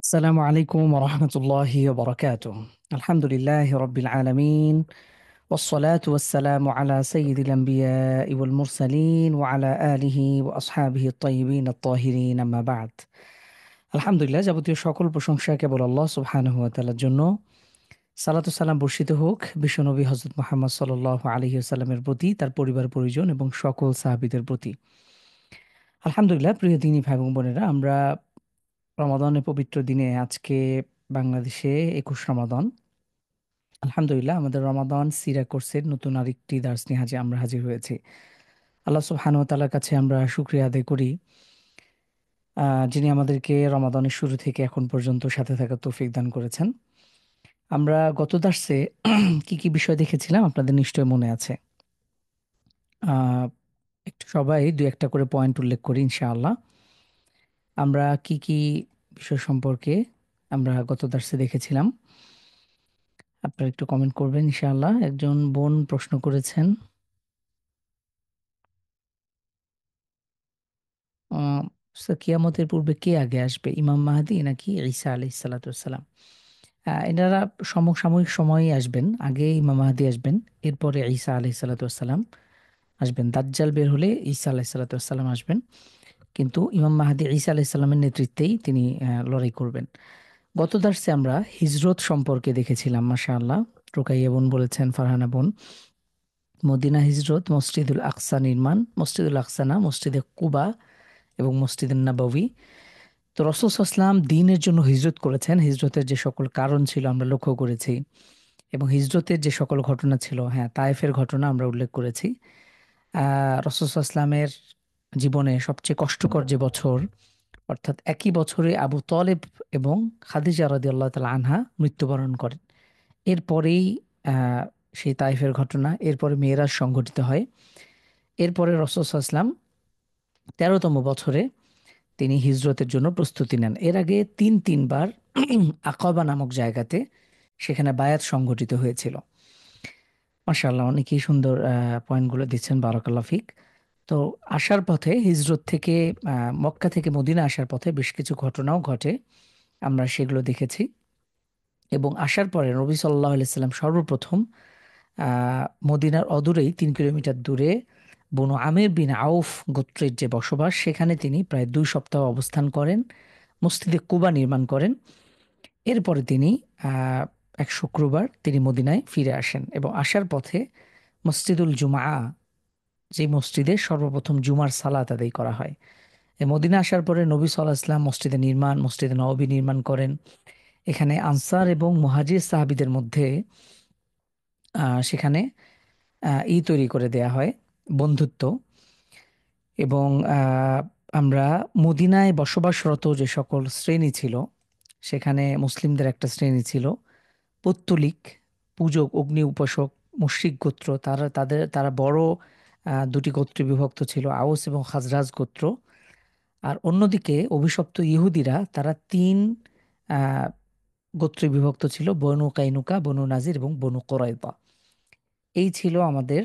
السلام عليكم ورحمة الله وبركاته. الحمد لله رب العالمين، والصلاة والسلام على سيد الأنبياء والمرسلين وعلى آله وأصحابه الطيبين الطاهرين، أما بعد। আলহামদুলিল্লাহ, যাবতীয় সকল প্রশংসা কেবল আল্লাহ সুবহানাহু ওয়া তাআলার জন্য। সালাত ও সালাম বর্ষিত হোক বিশ্বনবী হযরত মুহাম্মদ সাল্লাল্লাহু আলাইহি ওয়াসাল্লামের প্রতি, তার পরিবার পরিজন এবং সকল সাহাবীদের প্রতি। আলহামদুলিল্লাহ, প্রিয় দিনী ভাই এবং বোনেরা, আমরা রমাদানের পবিত্র দিনে আজকে বাংলাদেশে ২১ রমাদান। আলহামদুলিল্লাহ, আমাদের রমাদান সিরা কোর্সের নতুন আরেকটি দার্স নিয়ে আমরা হাজির হয়েছি। আল্লাহ সুবহানাহু ওয়া তাআলার কাছে আমরা শুকরিয়া আদায় করি, যিনি আমাদেরকে রমাদানের শুরু থেকে এখন পর্যন্ত সাথে থাকার তৌফিক দান করেছেন। আমরা গত দার্সে কি কি বিষয় দেখেছিলাম আপনাদের নিশ্চয় মনে আছে। আহ, একটু সবাই দুই একটা করে পয়েন্ট উল্লেখ করি ইনশাআল্লাহ। আমরা কি কি বিষয় সম্পর্কে আমরা গত দার্সে দেখেছিলাম, আপনারা একটু কমেন্ট করবেন ইনশাআল্লাহ। একজন বোন প্রশ্ন করেছেন, আহ, স্যার, কিয়ামতের পূর্বে কে আগে আসবে, ইমাম মাহদী নাকি ঈসা আলাইহিস সালাতু ওয়াস সালাম? এনারা সমসাময়িক সময়ে আসবেন। আগে ইমাম মাহদী আসবেন, এরপরে ঈসা আলাইহিস সালাতু ওয়াস সালাম আসবেন। দাজ্জাল বের হলে ঈসা আলাইহিস সালাতু ওয়াস সালাম আসবেন, কিন্তু ইমাম মাহদী ঈসা আলাইহিস সালামের নেতৃত্বেই তিনি লড়াই করবেন। গত দার্সে আমরা হিজরত সম্পর্কে দেখেছিলাম, মাশাআল্লাহ। রুকাইয়া বোন বলেছেন, ফারহানা বোন, মদিনা হিজরত, মসজিদুল আকসা নির্মাণ, মসজিদুল আকসা না, মসজিদে কুবা এবং মসজিদুন নববী। তো রাসূল সাল্লাল্লাহু আলাইহি ওয়াসাল্লাম দ্বীনের জন্য হিজরত করেছেন। হিজরতের যে সকল কারণ ছিল আমরা লক্ষ্য করেছি, এবং হিজরতের যে সকল ঘটনা ছিল, হ্যাঁ, তায়েফের ঘটনা আমরা উল্লেখ করেছি। রাসূল সাল্লাল্লাহু আলাইহি ওয়াসাল্লামের জীবনে সবচেয়ে কষ্টকর যে বছর, অর্থাৎ একই বছরে আবু তলেব এবং খাদিজা রাদিয়াল্লাহু তাআলা আনহা মৃত্যুবরণ করেন। এরপরেই আহ, সেই তায়েফের ঘটনা, এরপরে মেরাজ সংঘটিত হয়। এরপরে রাসূল সাল্লাল্লাহু আলাইহি ওয়াসাল্লাম ১৩তম বছরে তিনি হিজরতের জন্য প্রস্তুতি নেন। এর আগে তিনবার আকাবা নামক জায়গাতে সেখানে বায়াত সংঘটিত হয়েছিল। মাশাআল্লাহ, অনেকেই সুন্দর পয়েন্টগুলো দিচ্ছেন, বারাকাল্লাহ ফিক। তো আসার পথে হিজরত থেকে মক্কা থেকে মদিনা আসার পথে বেশ কিছু ঘটনাও ঘটে, আমরা সেগুলো দেখেছি। এবং আসার পরে নবী সাল্লাল্লাহু আলাইহি সাল্লাম সর্বপ্রথম মদিনার অদূরেই ৩ কিলোমিটার দূরে বনু আমির বিন আউফ গোত্রের যে বসবাস, সেখানে তিনি প্রায় ২ সপ্তাহ অবস্থান করেন, মসজিদে কুবা নির্মাণ করেন। এরপরে তিনি আহ, এক শুক্রবার তিনি মদিনায় ফিরে আসেন, এবং আসার পথে মসজিদুল জুমা, যে মসজিদে সর্বপ্রথম জুমার সালাত আদায় করা হয়, এই মদিনা আসার পরে নবী সাল্লাল্লাহু আলাইহি ওয়াসাল্লাম মসজিদে নববী নির্মাণ করেন। এখানে আনসার এবং মুহাজির সাহাবীদের মধ্যে সেখানে তৈরি করে দেয়া হয়, বন্ধুত্ব। এবং আমরা মদিনায় বসবাসরত যে সকল শ্রেণী ছিল, সেখানে মুসলিমদের একটা শ্রেণী ছিল পৌত্তলিক, পূজক, অগ্নি উপাসক, মুশরিক গোত্র। তারা বড় দুটি গোত্রে বিভক্ত ছিল, আউস এবং খাজরাজ গোত্র। আর অন্যদিকে অভিশপ্ত ইহুদিরা, তারা তিন আহ, গোত্রে বিভক্ত ছিল, বনু কাইনুকা, বনু নাজির এবং বনু কোরাইবা। এই ছিল আমাদের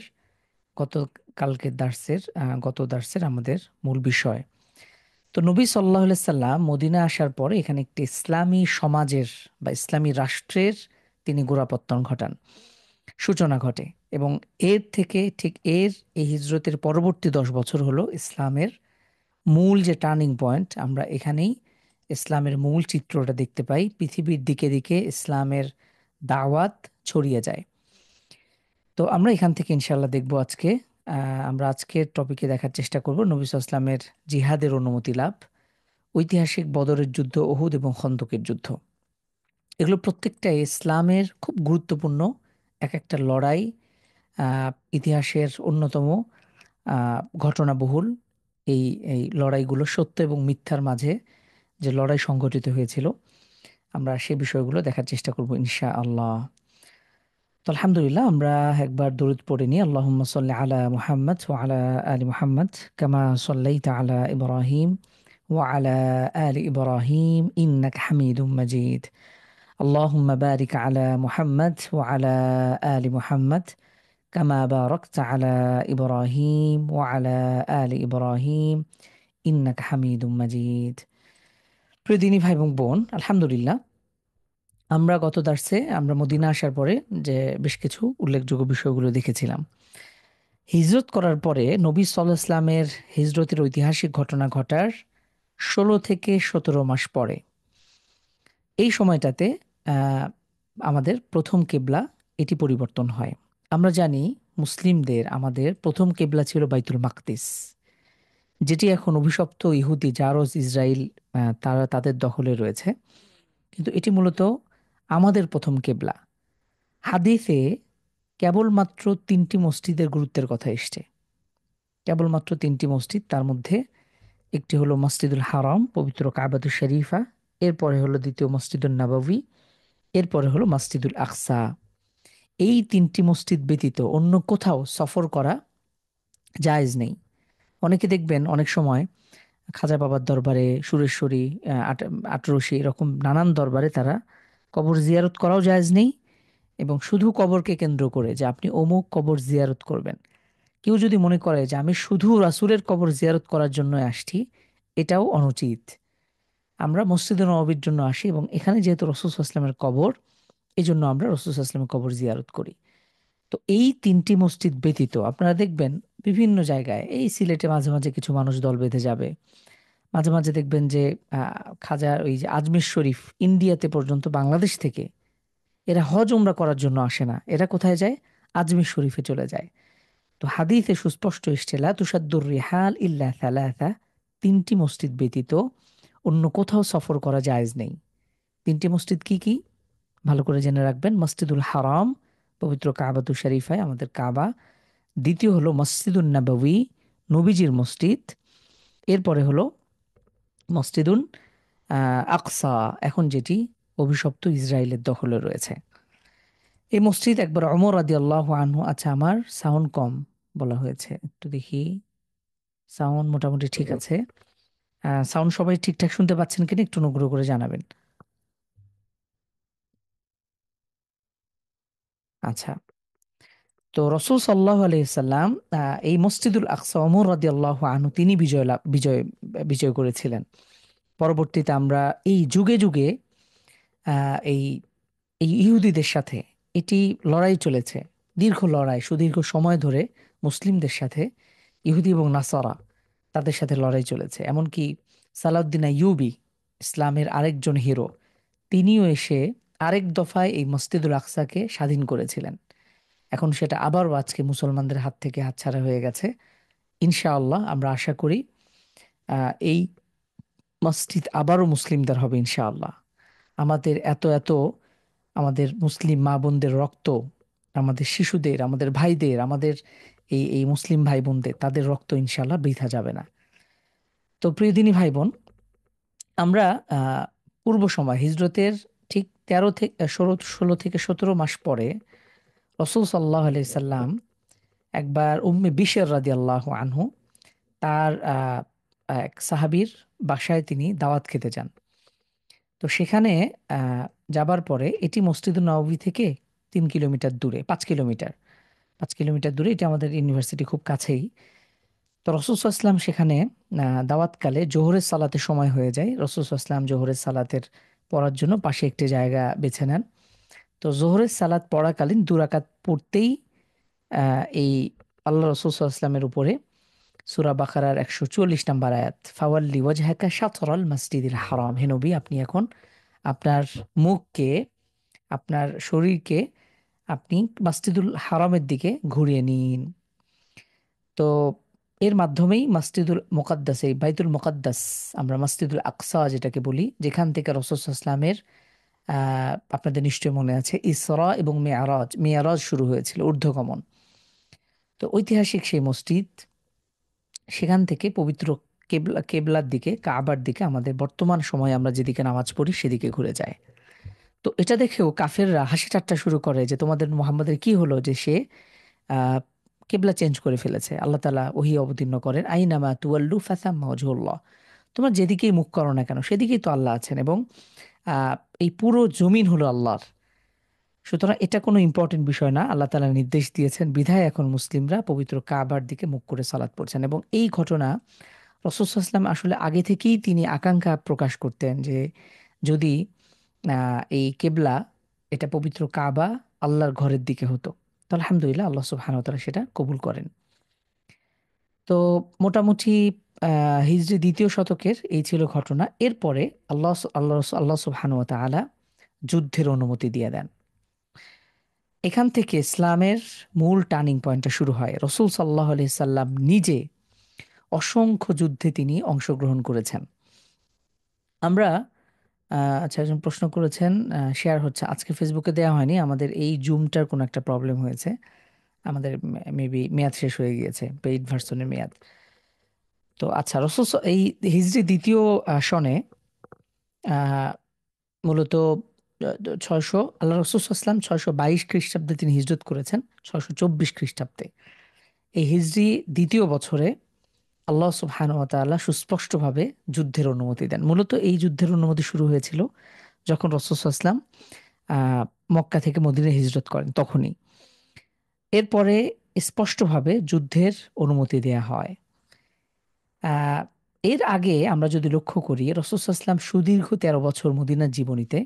গত দার্সের আমাদের মূল বিষয়। তো নবী সাল্লাল্লাহু আলাইহি সাল্লাম মদিনা আসার পরে এখানে একটি ইসলামী সমাজের বা ইসলামী রাষ্ট্রের তিনি গোড়াপত্তন ঘটান, সূচনা ঘটে। এবং এর থেকে ঠিক এই হিজরতের পরবর্তী ১০ বছর হলো ইসলামের মূল যে টার্নিং পয়েন্ট। আমরা এখানেই ইসলামের মূল চিত্রটা দেখতে পাই, পৃথিবীর দিকে দিকে ইসলামের দাওয়াত ছড়িয়ে যায়। তো আমরা এখান থেকে ইনশাল্লাহ দেখব আজকে। আমরা আজকের টপিকে দেখার চেষ্টা করব নবী সাল্লাল্লাহু আলাইহি ওয়াসাল্লামের জিহাদের অনুমতি লাভ, ঐতিহাসিক বদরের যুদ্ধ, উহুদ এবং খন্দকের যুদ্ধ। এগুলো প্রত্যেকটাই ইসলামের খুব গুরুত্বপূর্ণ এক একটা লড়াই, ইতিহাসের অন্যতম ঘটনাবহুল। এই এই লড়াইগুলো সত্য এবং মিথ্যার মাঝে যে লড়াই সংঘটিত হয়েছিল, আমরা সে বিষয়গুলো দেখার চেষ্টা করব ইনশাআল্লাহ। তো আলহামদুলিল্লাহ, আমরা একবার দরুদ পড়ে নিই। আল্লাহুম্মা সাল্লি আলা মুহাম্মদ ওয়া আলা আলি মুহাম্মদ কামা সাল্লাইতা আলা ইব্রাহিম ওয়া আলা আলি ইব্রাহিম ইন্নাকা হামিদুম মাজিদ। আল্লাহুম্মা বারিক আলা মুহাম্মদ ওয়া আলা আলি মুহাম্মদ কামা বারাকতা আলা ইব্রাহিম ওয়া আলা আলি ইব্রাহিম ইন্নাকা হামিদুম মাজিদ। প্রিয় দিনী ভাই এবং বোন, আলহামদুলিল্লাহ আমরা গত দার্সে আমরা মদিনা আসার পরে যে বেশ কিছু উল্লেখযোগ্য বিষয়গুলো দেখেছিলাম। হিজরত করার পরে নবী সাল্লাল্লাহু আলাইহি ইসলামের হিজরতের ঐতিহাসিক ঘটনা ঘটার 16 থেকে 17 মাস পরে এই সময়টাতে আহ, আমাদের প্রথম কেবলা এটি পরিবর্তন হয়। আমরা জানি মুসলিমদের আমাদের প্রথম কেবলা ছিল বাইতুল মাকদিস, যেটি এখন অভিশপ্ত ইহুদি জারজ ইসরায়েল তারা তাদের দখলে রয়েছে। কিন্তু এটি মূলত আমাদের প্রথম কেবলা। হাদিসে কেবলমাত্র 3টি মসজিদের গুরুত্বের কথা এসছে, কেবলমাত্র 3টি মসজিদ। তার মধ্যে একটি হলো মসজিদুল হারাম, পবিত্র কাবাতুশ শরীফা, এরপরে হলো দ্বিতীয় মসজিদুল নববী, এরপরে হলো মসজিদুল আকসা। এই 3টি মসজিদ ব্যতীত অন্য কোথাও সফর করা জায়েজ নেই। অনেকে দেখবেন অনেক সময় খাজা বাবার দরবারে, সুরেশ্বরী, আটরশি, এরকম নানান দরবারে তারা কবর জিয়ারত করাও জায়েজ নেই। এবং শুধু কবরকে কেন্দ্র করে যে আপনি অমুক কবর জিয়ারত করবেন, কেউ যদি মনে করে যে আমি শুধু রাসূলের কবর জিয়ারত করার জন্য আসছি, এটাও অনুচিত। আমরা মসজিদে নববীর জন্য আসি এবং এখানে যেহেতু রাসূল সাল্লাল্লাহু আলাইহি ওয়াসাল্লামের কবর, এই জন্য আমরা রাসূল সাল্লাল্লাহু আলাইহি ওয়াসাল্লামের কবর জিয়ারত করি। তো এই 3টি মসজিদ ব্যতীত আপনারা দেখবেন বিভিন্ন জায়গায়, এই সিলেটে মাঝে মাঝে কিছু মানুষ দল বেঁধে যাবে, মাঝে মাঝে দেখবেন যে খাজার ওই যে আজমির শরীফ, ইন্ডিয়াতে পর্যন্ত বাংলাদেশ থেকে এরা হজ উমরা করার জন্য আসে না, এরা কোথায় যায়? আজমির শরীফে চলে যায়। তো হাদিসে সুস্পষ্ট এসছে লা তুসাদ্দুর রিহাল ইল্লা সালাসা, 3টি মসজিদ ব্যতীত অন্য কোথাও সফর করা জায়েজ নেই। 3টি মসজিদ কি কি? ভালো করে জেনে রাখবেন। মসজিদুল হারাম, পবিত্র কাবাতুশ শরীফায় আমাদের কাবা। দ্বিতীয় হলো মসজিদুন নববী, নবীজির মসজিদ। এরপরে হলো মসজিদুন আকসা, এখন যেটি অভিশপ্ত ইসরায়েলের দখলে রয়েছে। এই মসজিদ একবার ওমর রাদিয়াল্লাহু আনহু, আচ্ছা আমার সাউন্ড কম বলা হয়েছে, একটু দেখি। সাউন্ড মোটামুটি ঠিক আছে। সাউন্ড সবাই ঠিকঠাক শুনতে পাচ্ছেন কিনা একটু অনুগ্রহ করে জানাবেন। আচ্ছা, তো রসুল সাল্লাল্লাহু আলাইহি সাল্লাম এই মসজিদুল আকসা ওমর রাদিয়াল্লাহু আনহু তিনি বিজয় করেছিলেন। পরবর্তীতে আমরা এই যুগে যুগে এই এই ইহুদিদের সাথে এটি লড়াই চলেছে, দীর্ঘ লড়াই, সুদীর্ঘ সময় ধরে মুসলিমদের সাথে ইহুদি এবং নাসারা তাদের সাথে লড়াই চলেছে। এমনকি সালাউদ্দিন আইয়ুবী, ইসলামের আরেকজন হিরো, তিনিও এসে আরেক দফায় এই মসজিদুল আকসাকে স্বাধীন করেছিলেন। এখন সেটা আবারও আজকে মুসলমানদের হাত থেকে হাতছাড়া হয়ে গেছে। ইনশাআল্লাহ আমরা আশা করি এই মসজিদ আবারও মুসলিমদের হবে ইনশাআল্লাহ। আমাদের এত এত আমাদের মুসলিম মা বোনদের রক্ত, আমাদের শিশুদের, আমাদের ভাইদের, আমাদের এই এই মুসলিম ভাই বোনদের, তাদের রক্ত ইনশাআল্লাহ বৃথা যাবে না। তো প্রিয় দিনী ভাই বোন, আমরা পূর্ব সময় হিজরতের ঠিক 16 থেকে 17 মাস পরে রসুল সাল্লাল্লাহু আলাইহি সাল্লাম একবার উম্মে বিশর রাদিয়াল্লাহু আনহু তার এক সাহাবীর বাসায় তিনি দাওয়াত খেতে যান। তো সেখানে আহ, যাবার পরে এটি মসজিদুল নববী থেকে 3 কিলোমিটার দূরে, 5 কিলোমিটার, 5 কিলোমিটার দূরে, এটা আমাদের ইউনিভার্সিটি খুব কাছেই। তো রসুল সাল্লাল্লাহু আলাইহি ওয়াসাল্লাম সেখানে দাওয়াতকালে জোহরের সালাতের সময় হয়ে যায়। রসুল সাল্লাল্লাহু আলাইহি ওয়াসাল্লাম জোহরের সালাতের পড়ার জন্য পাশে একটি জায়গা বেছে নেন। তো জোহরের সালাত পড়াকালীন 2 রাকাত পড়তেই এই আল্লাহ রসুল সাল্লাল্লাহু আলাইহি ওয়াসাল্লামের উপরে সূরা বাকারার 144 নম্বর আয়াত, ফাওয়াল্লি ওয়াজহাকা শাতরাল মাসজিদিল হারাম, হে নবী আপনি এখন আপনার মুখকে, আপনার শরীরকে আপনি মসজিদুল হারামের দিকে ঘুরিয়ে নিন। তো এর মাধ্যমেই মসজিদুল মুকাদ্দাস, এই বাইতুল মুকাদ্দাস, আমরা মসজিদুল আকসা যেটাকে বলি, যেখান থেকে রাসূল সাল্লাল্লাহু আলাইহি ওয়াসাল্লামের আপনাদের নিশ্চয় মনে আছে ইসরা এবং মেয়ারাজ, মেয়ারাজ শুরু হয়েছিল, ঊর্ধ্বগমন। তো ঐতিহাসিক সেই মসজিদ, সেখান থেকে পবিত্র কেবলার দিকে, কাবার দিকে আমাদের বর্তমান সময়ে আমরা যেদিকে নামাজ পড়ি সেদিকে ঘুরে যায়। তো এটা দেখেও কাফেররা হাসি ঠাট্টা শুরু করে যে তোমাদের মুহাম্মাদের কি হলো যে সে আহ, কেবলা চেঞ্জ করে ফেলেছে। আল্লাহ তাআলা ওহী অবতীর্ণ করেন, আইনামা তুওয়াল্লু ফাসাম্মা ওয়াজহুল্লাহ, তোমরা যেদিকেই মুখ করো না কেন সেদিকেই তো আল্লাহ আছেন, এবং আহ, এই পুরো জমিন হলো আল্লাহর। সুতরাং এটা কোনো ইম্পর্টেন্ট বিষয় না, আল্লাহ তাআলা নির্দেশ দিয়েছেন বিধায় এখন মুসলিমরা পবিত্র কাবার দিকে মুখ করে সালাত পড়ছেন। এবং এই ঘটনা রাসূল সাল্লাল্লাহু আলাইহি ওয়াসাল্লাম আসলে আগে থেকেই তিনি আকাঙ্ক্ষা প্রকাশ করতেন যে যদি এই কেবলা, এটা পবিত্র কাবা আল্লাহর ঘরের দিকে হতো, তো আলহামদুলিল্লাহ আল্লাহ সুবহানাহু ওয়া তাআলা সেটা কবুল করেন। তো মোটামুটি হিজরি ২য় শতকের এই ছিল ঘটনা। এরপরে আল্লাহ সুবহানাহু ওয়া তাআলা যুদ্ধের অনুমতি দিয়ে দেন। এখান থেকে ইসলামের মূল টার্নিং পয়েন্টটা শুরু হয়। রাসূল সাল্লাল্লাহু আলাইহি সাল্লাম নিজে অসংখ্য যুদ্ধে তিনি অংশগ্রহণ করেছেন। আমরা আচ্ছা, একজন প্রশ্ন করেছেন, শেয়ার হচ্ছে আজকে ফেসবুকে দেওয়া হয়নি, আমাদের এই জুমটার কোনো একটা প্রবলেম হয়েছে, আমাদের মেবি মেয়াদ শেষ হয়ে গিয়েছে, পেইড ভার্সনের মেয়াদ। তো আচ্ছা, এই হিজরি ২য় সনে আহ, মূলত 622 খ্রিস্টাব্দে তিনি হিজরত করেছেন, 624 খ্রিস্টাব্দে। এই হিজরি ২য় বছরে আল্লাহ সুবহানাহু ওয়া তাআলা সুস্পষ্টভাবে যুদ্ধের অনুমতি দেন। মূলত এই যুদ্ধের অনুমতি শুরু হয়েছিল যখন রাসূল সাল্লাল্লাহু আলাইহি ওয়াসাল্লাম আহ, মক্কা থেকে মদিনায় হিজরত করেন, তখনই। এরপরে স্পষ্টভাবে যুদ্ধের অনুমতি দেয়া হয়। আহ, এর আগে আমরা যদি লক্ষ্য করি, রাসূল সাল্লাল্লাহু আলাইহি ওয়াসাল্লাম সুদীর্ঘ 13 বছর মদিনার জীবনীতে,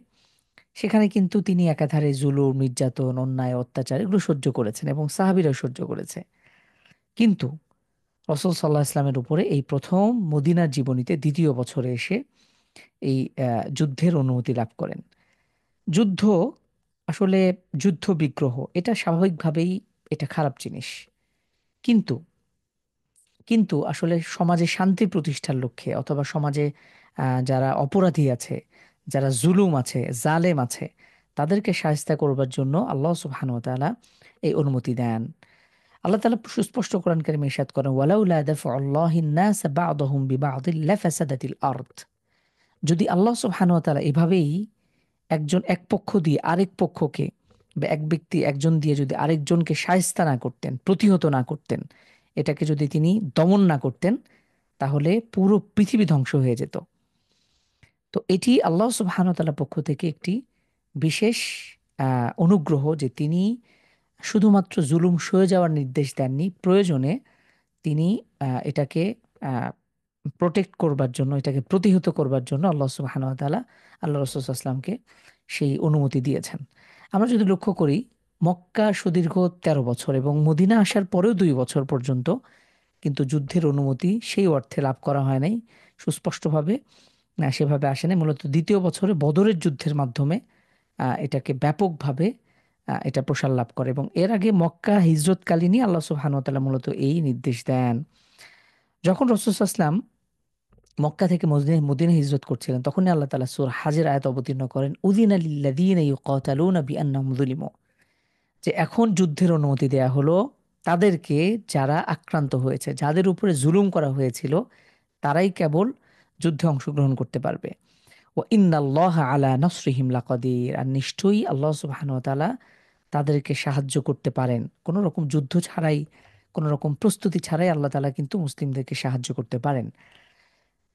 সেখানে কিন্তু তিনি একাধারে জুলুম, নির্যাতন, অন্যায়, অত্যাচার এগুলো সহ্য করেছেন এবং সাহাবীরাও সহ্য করেছে। কিন্তু রাসূল সাল্লাল্লাহু আলাইহি ওয়াসাল্লামের উপরে এই প্রথম মদিনার জীবনীতে 2য় বছরে এসে এই যুদ্ধের অনুমতি লাভ করেন। যুদ্ধ আসলে, যুদ্ধ বিগ্রহ এটা স্বাভাবিকভাবেই এটা খারাপ জিনিস। কিন্তু কিন্তু আসলে সমাজে শান্তি প্রতিষ্ঠার লক্ষ্যে, অথবা সমাজে যারা অপরাধী আছে, যারা জুলুম আছে, জালেম আছে, তাদেরকে শায়েস্তা করবার জন্য আল্লাহ সুবহানাহু ওয়া তাআলা এই অনুমতি দেন। আল্লাহ তাআলা সুস্পষ্ট কোরআন কারিমে ইরশাদ করেন, ওয়ালাউলা দাফউল্লাহিন নাস বা'দাহুম বিবা'দিল লাফাসাদাতিল আরদ। যদি আল্লাহ সুবহানাহু ওয়া তাআলা এভাবেই এক পক্ষ দিয়ে আরেক পক্ষকে, বা এক ব্যক্তি একজন দিয়ে যদি আরেকজনকে শায়েস্তা না করতেন, প্রতিহত না করতেন, এটাকে যদি তিনি দমন না করতেন, তাহলে পুরো পৃথিবী ধ্বংস হয়ে যেত। তো এটি আল্লাহ সুবহানাহু ওয়া তাআলার পক্ষ থেকে একটি বিশেষ অনুগ্রহ, যে তিনি শুধুমাত্র জুলুম সয়ে যাওয়ার নির্দেশ দেননি, প্রয়োজনে তিনি এটাকে প্রোটেক্ট করবার জন্য, এটাকে প্রতিহত করবার জন্য আল্লাহ সুবহানাহু ওয়া তাআলা আল্লাহ রাসূল সাল্লাল্লাহু আলাইহি ওয়াসাল্লামকে সেই অনুমতি দিয়েছেন। আমরা যদি লক্ষ্য করি, মক্কা সুদীর্ঘ 13 বছর এবং মদিনা আসার পরেও 2 বছর পর্যন্ত কিন্তু যুদ্ধের অনুমতি সেই অর্থে লাভ করা হয় নাই সুস্পষ্টভাবে, সেভাবে আসেনি। মূলত 2য় বছরে বদরের যুদ্ধের মাধ্যমে এটাকে ব্যাপকভাবে এটা প্রসার লাভ করে, এবং এর আগে মক্কা হিজরতকালীনই আল্লাহ সুবহানাহু ওয়া তাআলা মূলত এই নির্দেশ দেন। যখন রাসূল সাল্লাল্লাহু আলাইহি ওয়াসাল্লাম মক্কা থেকে মদিনা হিজরত করছিলেন, তখনই আল্লাহ তাআলা সূরা হাজের আয়াত অবতীর্ণ করেন, উযিনা লিল্লাযীনা ইউকাতালুনা বিআন্নাহুম যুলিমু, যে এখন যুদ্ধের অনুমতি দেয়া হলো তাদেরকে যারা আক্রান্ত হয়েছে, যাদের উপরে জুলুম করা হয়েছিল, তারাই কেবল যুদ্ধে অংশগ্রহণ করতে পারবে। ও ইন্নাল্লাহা আলা নাসরিহিম লাকাদির, আর নিশ্চয়ই আল্লাহ সুবহানাহু ওয়া তাআলা তাদেরকে সাহায্য করতে পারেন। কোনো রকম যুদ্ধ ছাড়াই, কোনো রকম প্রস্তুতি ছাড়াই আল্লাহ তাআলা কিন্তু মুসলিমদেরকে সাহায্য করতে পারেন।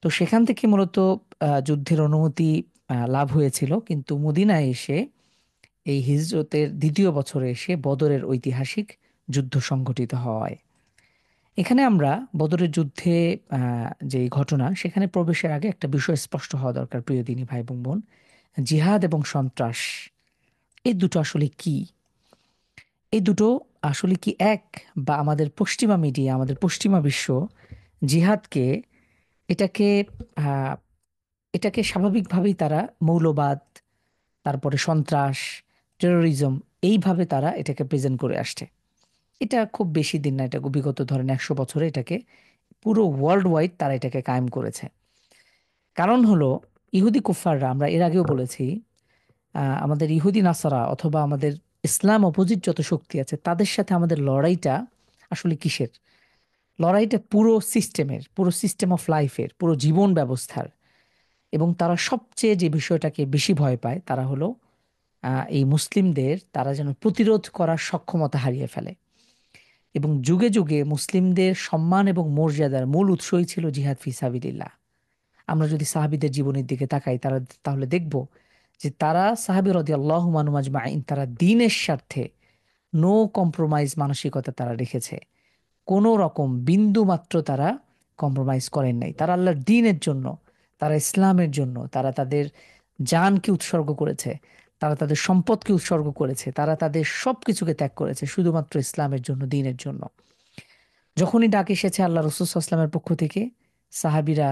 তো সেখান থেকে মূলত যুদ্ধের অনুমতি লাভ হয়েছিল। কিন্তু মদিনায় এসে, এই হিজরতের 2য় বছরে এসে বদরের ঐতিহাসিক যুদ্ধ সংঘটিত হয়। এখানে আমরা বদরের যুদ্ধে যে ঘটনা, সেখানে প্রবেশের আগে একটা বিষয় স্পষ্ট হওয়া দরকার, প্রিয় দিনী ভাই এবং বোন। জিহাদ এবং সন্ত্রাস, এই দুটো আসলে কি? এই দুটো আসলে কি এক? বা আমাদের পশ্চিমা মিডিয়া, আমাদের পশ্চিমা বিশ্ব জিহাদকে, এটাকে আহ, এটাকে স্বাভাবিকভাবেই তারা মৌলবাদ, তারপরে সন্ত্রাস, টেরোরিজম, এইভাবে তারা এটাকে প্রেজেন্ট করে আসছে। এটা খুব বেশি দিন না, এটা বিগত ধরেন 100 বছরে এটাকে পুরো ওয়ার্ল্ড ওয়াইড তারা এটাকে কায়েম করেছে। কারণ হলো, ইহুদি কুফাররা, আমরা এর আগেও বলেছি, আমাদের ইহুদি নাসারা অথবা আমাদের ইসলাম অপোজিট যত শক্তি আছে, তাদের সাথে আমাদের লড়াইটা আসলে কিসের? লড়াইটা পুরো সিস্টেমের, পুরো সিস্টেম অফ লাইফের, পুরো জীবন ব্যবস্থার। এবং তারা সবচেয়ে যে বিষয়টাকে বেশি ভয় পায়, তারা হলো এই মুসলিমদের, তারা যেন প্রতিরোধ করার সক্ষমতা হারিয়ে ফেলে। এবং যুগে যুগে মুসলিমদের সম্মান এবং মর্যাদার মূল উৎসই ছিল জিহাদ ফি সাবিলিল্লাহ। আমরা যদি সাহাবীদের জীবনের দিকে তাকাই, তাহলে দেখব যে তারা, সাহাবী রাদিয়াল্লাহু আনহুম আজমাইন, তারা দ্বীনের স্বার্থে নো কম্প্রোমাইজ মানসিকতা তারা রেখেছে। কোনো রকম বিন্দু মাত্র তারা কম্প্রোমাইজ করেন নাই। তারা আল্লাহর দ্বীনের জন্য, তারা ইসলামের জন্য, তারা তাদের জানকে উৎসর্গ করেছে, তারা তাদের সম্পদকে উৎসর্গ করেছে, তারা তাদের সব কিছুকে ত্যাগ করেছে শুধুমাত্র ইসলামের জন্য, দ্বীনের জন্য। যখনই ডাক এসেছে আল্লাহ রসুল সাল্লামের পক্ষ থেকে, সাহাবীরা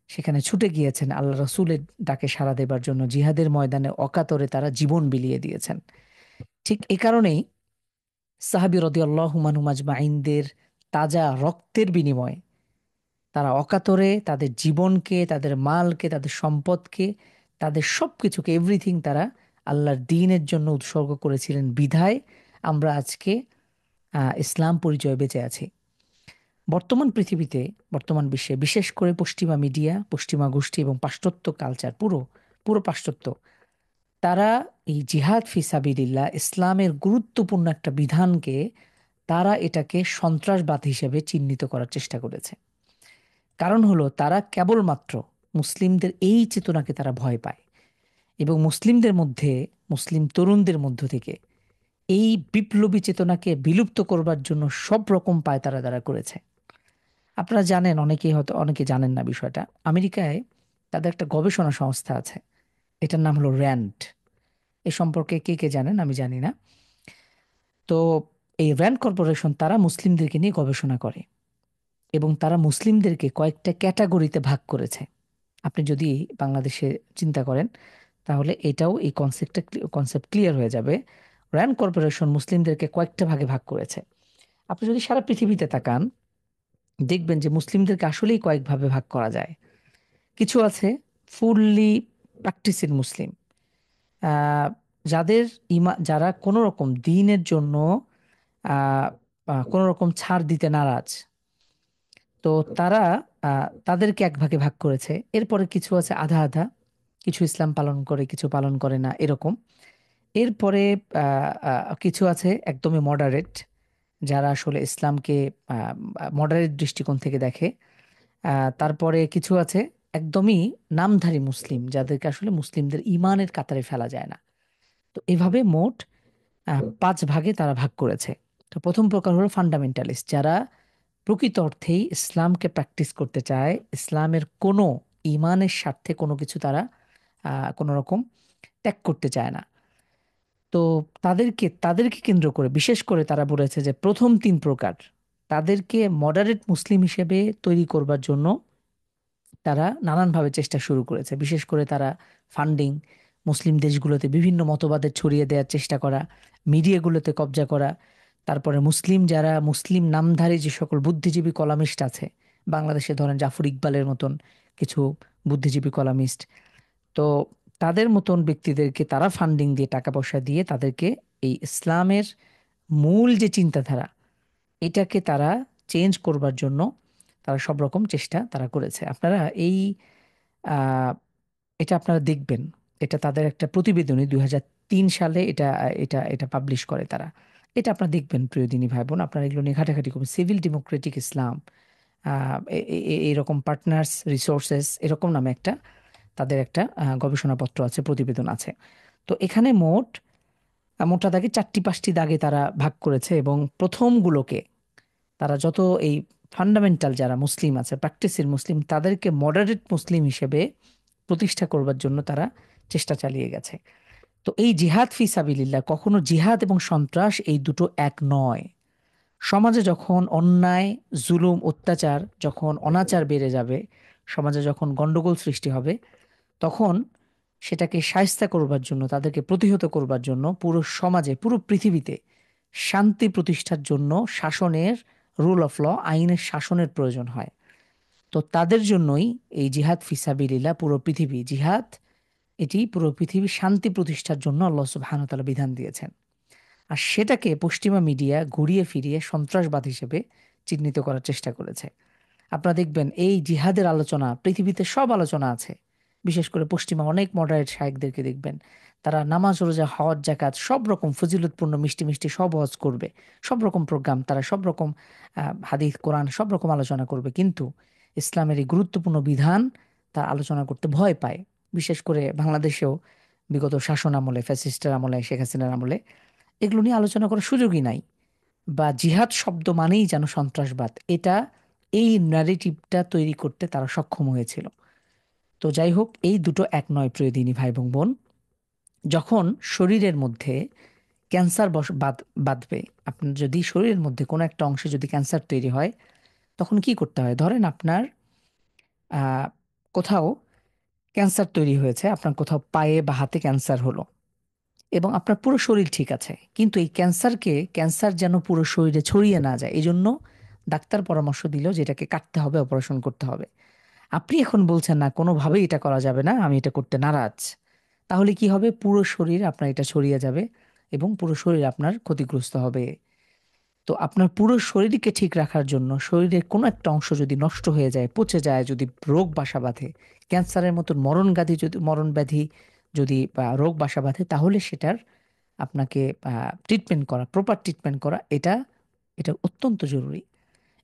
সেখানে ছুটে গিয়েছেন আল্লাহ রসুলের ডাকে সাড়া দেবার জন্য। জিহাদের ময়দানে অকাতরে তারা জীবন বিলিয়ে দিয়েছেন। ঠিক এ কারণেই সাহাবী রাদিয়াল্লাহু আনহুম আজমাইনদের তাজা রক্তের বিনিময়ে তারা অকাতরে তাদের জীবনকে, তাদের মালকে, তাদের সম্পদকে, তাদের সব কিছুকে, এভরিথিং তারা আল্লাহর দ্বীনের জন্য উৎসর্গ করেছিলেন। বিধায় আমরা আজকে ইসলাম পরিচয়ে বেঁচে আছি। বর্তমান পৃথিবীতে, বর্তমান বিশ্বে, বিশেষ করে পশ্চিমা মিডিয়া, পশ্চিমা গোষ্ঠী এবং পাশ্চাত্য কালচার, পুরো পুরো পাশ্চাত্য, তারা এই জিহাদ ফি সাবিলিল্লাহ, ইসলামের গুরুত্বপূর্ণ একটা বিধানকে, তারা এটাকে সন্ত্রাসবাদ হিসেবে চিহ্নিত করার চেষ্টা করেছে। কারণ হলো তারা কেবলমাত্র মুসলিমদের এই চেতনাকে তারা ভয় পায়, এবং মুসলিমদের মধ্যে, মুসলিম তরুণদের মধ্য থেকে এই বিপ্লবী চেতনাকে বিলুপ্ত করবার জন্য সব রকম পায়তারা তারা করেছে। আপনারা জানেন, অনেকেই হয়তো অনেকে জানেন না বিষয়টা, আমেরিকায় তাদের একটা গবেষণা সংস্থা আছে, এটার নাম হলো র্যান্ড। এ সম্পর্কে কে কে জানেন আমি জানি না। তো এই র্যান্ড কর্পোরেশন তারা মুসলিমদেরকে নিয়ে গবেষণা করে, এবং তারা মুসলিমদেরকে কয়েকটা ক্যাটাগরিতে ভাগ করেছে। আপনি যদি বাংলাদেশে চিন্তা করেন তাহলে এটাও, এই কনসেপ্ট ক্লিয়ার হয়ে যাবে। র্যান্ড কর্পোরেশন মুসলিমদেরকে কয়েকটা ভাগে ভাগ করেছে। আপনি যদি সারা পৃথিবীতে তাকান, দেখবেন যে মুসলিমদেরকে আসলেই কয়েকভাবে ভাগ করা যায়। কিছু আছে ফুললি প্র্যাকটিসিং মুসলিম, আহ, যাদের যারা কোনো রকম দ্বীনের জন্য আহ, কোনো রকম ছাড় দিতে নারাজ। তো তারা তাদেরকে এক ভাগে ভাগ করেছে। এরপরে কিছু আছে আধা আধা, কিছু ইসলাম পালন করে, কিছু পালন করে না, এরকম। এরপরে কিছু আছে একদমই মডারেট, যারা আসলে ইসলামকে মডারেট দৃষ্টিকোণ থেকে দেখে। তারপরে কিছু আছে একদমই নামধারী মুসলিম, যাদেরকে আসলে মুসলিমদের ইমানের কাতারে ফেলা যায় না। তো এভাবে মোট 5 ভাগে তারা ভাগ করেছে। তো প্রথম প্রকার হলো ফান্ডামেন্টালিস্ট, যারা প্রকৃত অর্থেই ইসলামকে প্র্যাকটিস করতে চায়, ইসলামের কোনো, ইমানের স্বার্থে কোনো কিছু তারা কোনো রকম ত্যাগ করতে চায় না। তো তাদেরকে কেন্দ্র করে বিশেষ করে তারা বলেছে যে প্রথম 3 প্রকার, তাদেরকে মডারেট মুসলিম হিসেবে তৈরি করবার জন্য তারা নানানভাবে চেষ্টা শুরু করেছে। বিশেষ করে তারা ফান্ডিং, মুসলিম দেশগুলোতে বিভিন্ন মতবাদের ছড়িয়ে দেওয়ার চেষ্টা করা, মিডিয়াগুলোতে কবজা করা, তারপরে যারা মুসলিম নামধারী যে সকল বুদ্ধিজীবী কলামিস্ট আছে, বাংলাদেশে ধরেন জাফর ইকবালের মতন কিছু বুদ্ধিজীবী কলামিস্ট, তো তাদের মতন ব্যক্তিদেরকে তারা ফান্ডিং দিয়ে, টাকা পয়সা দিয়ে তাদেরকে এই ইসলামের মূল যে চিন্তাধারা, এটাকে তারা চেঞ্জ করবার জন্য তারা সব রকম চেষ্টা তারা করেছে। আপনারা এই আহ, এটা আপনারা দেখবেন, এটা তাদের একটা প্রতিবেদনী 2003 সালে এটা এটা এটা পাবলিশ করে তারা। এটা আপনারা দেখবেন প্রিয় দিনী ভাই বোন, আপনারা এগুলো নিয়ে ঘাটাঘাটি করবেন। সিভিল ডেমোক্রেটিক ইসলাম, এরকম পার্টনার্স রিসোর্সেস, এরকম নামে একটা তাদের একটা গবেষণাপত্র আছে, প্রতিবেদন আছে। তো এখানে মোটা দাগে 4টি 5টি দাগে তারা ভাগ করেছে, এবং প্রথমগুলোকে তারা যত এই ফান্ডামেন্টাল যারা মুসলিম আছে, প্র্যাকটিসের মুসলিম, তাদেরকে মডারেট মুসলিম হিসেবে প্রতিষ্ঠা করবার জন্য তারা চেষ্টা চালিয়ে গেছে। তো এই জিহাদ ফি সাবিলিল্লাহ, কখনো জিহাদ এবং সন্ত্রাস এই দুটো এক নয়। সমাজে যখন অন্যায়, জুলুম, অত্যাচার, যখন অনাচার বেড়ে যাবে, সমাজে যখন গন্ডগোল সৃষ্টি হবে, তখন সেটাকে শায়েস্তা করবার জন্য, তাদেরকে প্রতিহত করবার জন্য পুরো সমাজে, পুরো পৃথিবীতে শান্তি প্রতিষ্ঠার জন্য শাসনের, রুল অফ ল, আইনের শাসনের প্রয়োজন হয়। তো তাদের জন্যই এই জিহাদ ফিসাবিলিল্লাহ, পুরো পৃথিবী জিহাদ, এটি পুরো পৃথিবী শান্তি প্রতিষ্ঠার জন্য আল্লাহ সুবহানাহু ওয়া তাআলা বিধান দিয়েছেন। আর সেটাকে পশ্চিমা মিডিয়া ঘুরিয়ে ফিরিয়ে সন্ত্রাসবাদ হিসেবে চিহ্নিত করার চেষ্টা করেছে। আপনারা দেখবেন এই জিহাদের আলোচনা পৃথিবীতে সব আলোচনা আছে, বিশেষ করে পশ্চিমা অনেক মডারেট শায়েখদেরকে দেখবেন, তারা নামাজ, রোজা, হজ, যাকাত সব রকম ফজিলতপূর্ণ মিষ্টি মিষ্টি সব হজ করবে, সব রকম প্রোগ্রাম, তারা সব রকম হাদিস, কোরআন সব রকম আলোচনা করবে, কিন্তু ইসলামের এই গুরুত্বপূর্ণ বিধান তা আলোচনা করতে ভয় পায়। বিশেষ করে বাংলাদেশেও বিগত শাসন আমলে, ফ্যাসিস্টের আমলে, শেখ হাসিনার আমলে এগুলো নিয়ে আলোচনা করার সুযোগই নাই। বা জিহাদ শব্দ মানেই যেন সন্ত্রাসবাদ, এটা এই ন্যারেটিভটা তৈরি করতে তারা সক্ষম হয়েছিল। তো যাই হোক, এই দুটো এক নয় প্রিয় দিনী ভাই এবং বোন। যখন শরীরের মধ্যে ক্যান্সার বাঁধবে, আপনার যদি শরীরের মধ্যে কোনো একটা অংশে যদি ক্যান্সার তৈরি হয়, তখন কি করতে হয়? ধরেন আপনার আহ, কোথাও ক্যান্সার তৈরি হয়েছে, আপনার কোথাও পায়ে বা হাতে ক্যান্সার হলো, এবং আপনার পুরো শরীর ঠিক আছে, কিন্তু এই ক্যান্সার যেন পুরো শরীরে ছড়িয়ে না যায়, এই জন্য ডাক্তার পরামর্শ দিল যে এটাকে কাটতে হবে, অপারেশন করতে হবে। আপনি এখন বলছেন না, কোনোভাবেই এটা করা যাবে না, আমি এটা করতে নারাজ। তাহলে কি হবে? পুরো শরীর আপনার এটা ছড়িয়ে যাবে এবং পুরো শরীর আপনার ক্ষতিগ্রস্ত হবে। তো আপনার পুরো শরীরকে ঠিক রাখার জন্য শরীরের কোনো একটা অংশ যদি নষ্ট হয়ে যায়, পচে যায়, যদি রোগ বাসা বাঁধে, ক্যান্সারের মতন মরণ ব্যাধি যদি বা রোগ বাসা বাঁধে, তাহলে সেটার আপনাকে ট্রিটমেন্ট করা, প্রপার ট্রিটমেন্ট করা, এটা এটা অত্যন্ত জরুরি।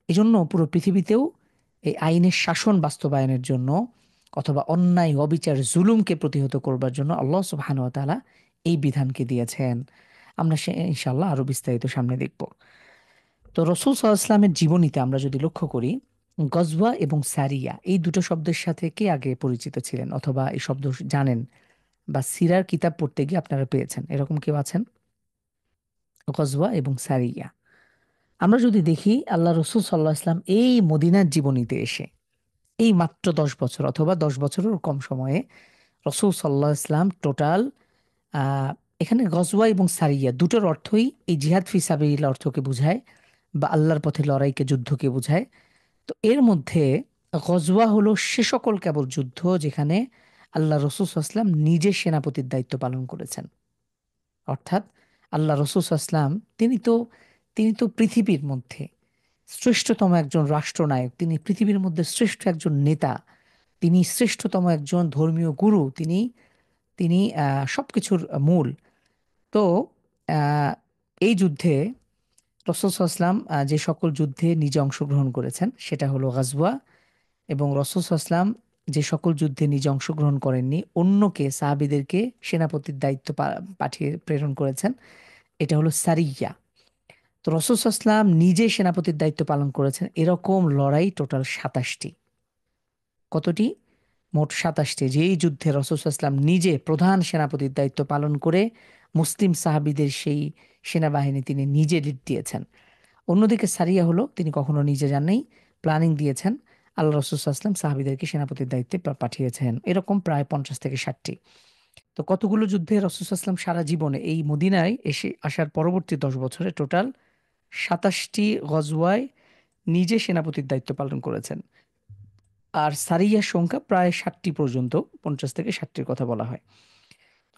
এজন্য পুরো পৃথিবীতেও এই আইনের শাসন বাস্তবায়নের জন্য, অথবা অন্যায়, অবিচার, জুলুমকে প্রতিহত করবার জন্য আল্লাহ সুবহানাহু ওয়া তাআলা এই বিধানকে দিয়েছেন। আমরা সে ইনশাআল্লাহ আরো বিস্তারিত সামনে দেখব। তো রাসূল সাল্লাল্লাহু আলাইহি ওয়াসাল্লামের জীবনীতে আমরা যদি লক্ষ্য করি, গজওয়া এবং সারিয়া এই দুটো শব্দের সাথে কে আগে পরিচিত ছিলেন, অথবা এই শব্দ জানেন, বা সিরার কিতাব পড়তে গিয়ে আপনারা পেয়েছেন, এরকম কেউ আছেন? গজওয়া এবং সারিয়া আমরা যদি দেখি, আল্লাহ রসুল সাল্লাহ ইসলাম এই মদিনার জীবনীতে এসে এই মাত্র 10 বছর অথবা 10 বছরের কম সময়ে রসুল সাল্লাহ ইসলাম টোটাল, এখানে গজওয়া এবং সারিয়া দুটোর অর্থই এই জিহাদ ফি সাবিলিল্লাহ অর্থকে বোঝায়, বা আল্লাহর পথে লড়াইকে, যুদ্ধকে বোঝায়। তো এর মধ্যে গজওয়া হলো সে সকল কেবল যুদ্ধ যেখানে আল্লাহ রসুল সাল্লাল্লাহু আলাইহি ওয়াসাল্লাম নিজে সেনাপতির দায়িত্ব পালন করেছেন। অর্থাৎ আল্লাহ রসুল সাল্লাল্লাহু আলাইহি ওয়াসাল্লাম তিনি তো পৃথিবীর মধ্যে শ্রেষ্ঠতম একজন রাষ্ট্রনায়ক, তিনি পৃথিবীর মধ্যে শ্রেষ্ঠ একজন নেতা, তিনি শ্রেষ্ঠতম একজন ধর্মীয় গুরু, তিনি তিনি সবকিছুর মূল। তো আহ, এই যুদ্ধে রাসূল সাল্লাল্লাহু আলাইহি ওয়াসাল্লাম যে সকল যুদ্ধে নিজে অংশগ্রহণ করেছেন সেটা হলো গাজওয়া, এবং রাসূল সাল্লাল্লাহু আলাইহি ওয়াসাল্লাম যে সকল যুদ্ধে নিজে অংশগ্রহণ করেননি, অন্যকে, সাহাবীদেরকে সেনাপতির দায়িত্ব পাঠিয়ে প্রেরণ করেছেন, এটা হলো সারিয়া। তো রাসূল সাল্লাল্লাহু আলাইহি ওয়াসাল্লাম নিজে সেনাপতির দায়িত্ব পালন করেছেন এরকম লড়াই টোটাল 27টি। কতটি? মোট 27টি। যেই যুদ্ধে রাসূল সাল্লাল্লাহু আলাইহি ওয়াসাল্লাম নিজে প্রধান সেনাপতির দায়িত্ব পালন করে মুসলিম সাহাবীদের সেই সেনাবাহিনী তিনি নিজে লিড দিয়েছেন। অন্যদিকে সারিয়া হলো, তিনি কখনো নিজে যাননি, প্ল্যানিং দিয়েছেন, আল্লাহ রাসূল সাল্লাল্লাহু আলাইহি ওয়াসাল্লাম সাহাবীদেরকে সেনাপতির দায়িত্বে পাঠিয়েছেন, এরকম প্রায় 50 থেকে 60টি। তো কতগুলো যুদ্ধে রাসূল সাল্লাল্লাহু আলাইহি ওয়াসাল্লাম সারা জীবনে এই মদিনায় এসে আসার পরবর্তী 10 বছরে টোটাল 27টি গজওয়ায় নিজে সেনাপতির দায়িত্ব পালন করেছেন। আর সারিয়ার সংখ্যা প্রায় 60টি পর্যন্ত, 50 থেকে 60টির কথা বলা হয়।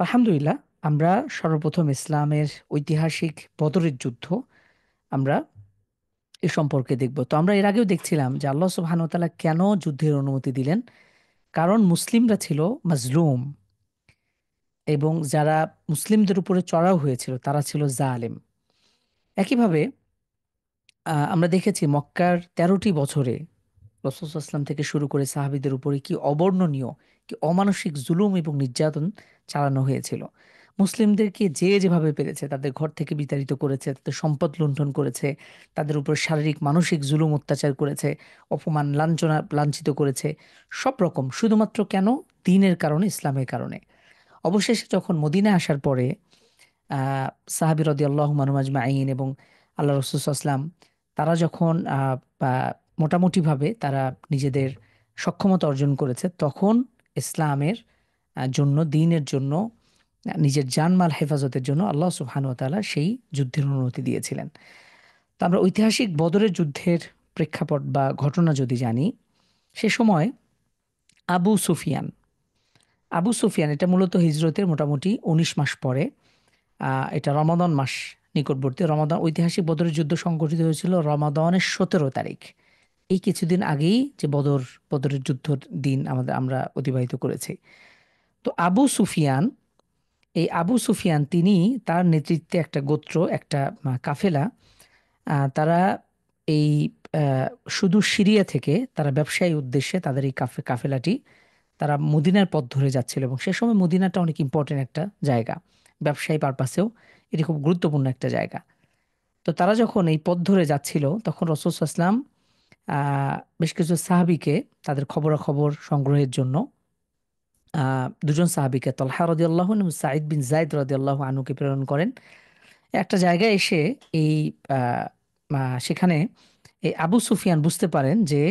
আলহামদুলিল্লাহ, আমরা সর্বপ্রথম ইসলামের ঐতিহাসিক বদরের যুদ্ধ আমরা এ সম্পর্কে দেখব। তো আমরা এর আগেও দেখছিলাম যে আল্লাহ সুবহানাহু ওয়া তাআলা কেন যুদ্ধের অনুমতি দিলেন। কারণ মুসলিমরা ছিল মাজলুম, এবং যারা মুসলিমদের উপরে চড়াও হয়েছিল তারা ছিল জালেম। একইভাবে আমরা দেখেছি মক্কার 13টি বছরে রাসূল সাল্লাল্লাহু আলাইহি ওয়াসাল্লাম থেকে শুরু করে সাহাবীদের উপরে কি অবর্ণনীয়, কি অমানসিক জুলুম এবং নির্যাতন চালানো হয়েছিল। মুসলিমদেরকে যে যেভাবে পেরেছে তাদের ঘর থেকে বিতাড়িত করেছে, তাদের সম্পদ লুণ্ঠন করেছে, তাদের উপর শারীরিক মানসিক জুলুম অত্যাচার করেছে, অপমান লাঞ্ছনা লাঞ্ছিত করেছে, সব রকম। শুধুমাত্র কেন? দ্বীনের কারণে, ইসলামের কারণে। অবশেষে যখন মদিনায় আসার পরে সাহাবী রাদিয়াল্লাহু আনহুম আজমাইন এবং আল্লাহ রাসূল সাল্লাল্লাহু আলাইহি ওয়াসাল্লাম তারা যখন মোটামুটিভাবে তারা নিজেদের সক্ষমতা অর্জন করেছে, তখন ইসলামের জন্য, দ্বীনের জন্য, নিজের জানমাল হেফাজতের জন্য আল্লাহ সুবহানাহু ওয়া তাআলা সেই যুদ্ধের অনুমতি দিয়েছিলেন। তো আমরা ঐতিহাসিক বদরের যুদ্ধের প্রেক্ষাপট বা ঘটনা যদি জানি, সে সময় আবু সুফিয়ান আবু সুফিয়ান এটা মূলত হিজরতের মোটামুটি 19 মাস পরে, এটা রমাদান মাস নিকটবর্তী। রমাদান, ঐতিহাসিক বদরের যুদ্ধ সংঘটিত হয়েছিল রমাদানের 17 তারিখ। এই কিছুদিন আগেই যে বদরের যুদ্ধর দিন আমরা অতিবাহিত করেছি। তো আবু সুফিয়ান তিনি, তার নেতৃত্বে একটা গোত্র, একটা কাফেলা, তারা এই শুধু সিরিয়া থেকে তারা ব্যবসায়ী উদ্দেশ্যে তাদের এই কাফেলাটি তারা মদিনার পথ ধরে যাচ্ছিল, এবং সে সময় মদিনাটা অনেক ইম্পর্টেন্ট একটা জায়গা, ব্যবসায়ী পারপাসেও এটি খুব গুরুত্বপূর্ণ একটা জায়গা। তো তারা যখন এই পথ ধরে যাচ্ছিল তখন রাসূল সাল্লাল্লাহু আলাইহি ওয়াসাল্লাম বেশ কিছু সাহাবীকে তাদের খবরাখবর সংগ্রহের জন্য দুজন সাহাবীকে তলহা রাদিয়াল্লাহু আনহু এবং সাঈদ বিন যায়েদ রাদিয়াল্লাহু আনহুকে প্রেরণ করেন। একটা জায়গায় এসে এই আহ, সেখানে এই আবু সুফিয়ান বুঝতে পারেন যে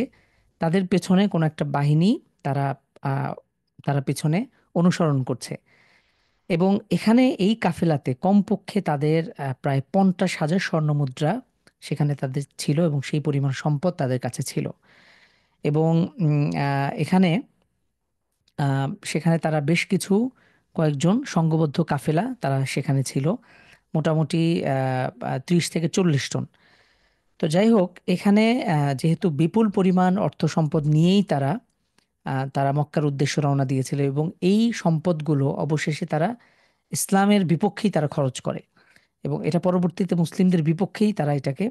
তাদের পেছনে কোনো একটা বাহিনী তারা আহ, তারা পেছনে অনুসরণ করছে, এবং এখানে এই কাফেলাতে কমপক্ষে তাদের প্রায় 50,000 স্বর্ণমুদ্রা সেখানে তাদের ছিল, এবং সেই পরিমাণ সম্পদ তাদের কাছে ছিল। এবং এখানে সেখানে তারা বেশ কিছু কয়েকজন সংঘবদ্ধ কাফেলা তারা সেখানে ছিল, মোটামুটি 30 থেকে 40 জন। তো যাই হোক, এখানে যেহেতু বিপুল পরিমাণ অর্থ সম্পদ নিয়েই তারা তারা মক্কার উদ্দেশ্যে রওনা দিয়েছিল, এবং এই সম্পদগুলো অবশেষে তারা ইসলামের বিপক্ষেই তারা খরচ করে, এবং এটা পরবর্তীতে মুসলিমদের বিপক্ষেই তারা এটাকে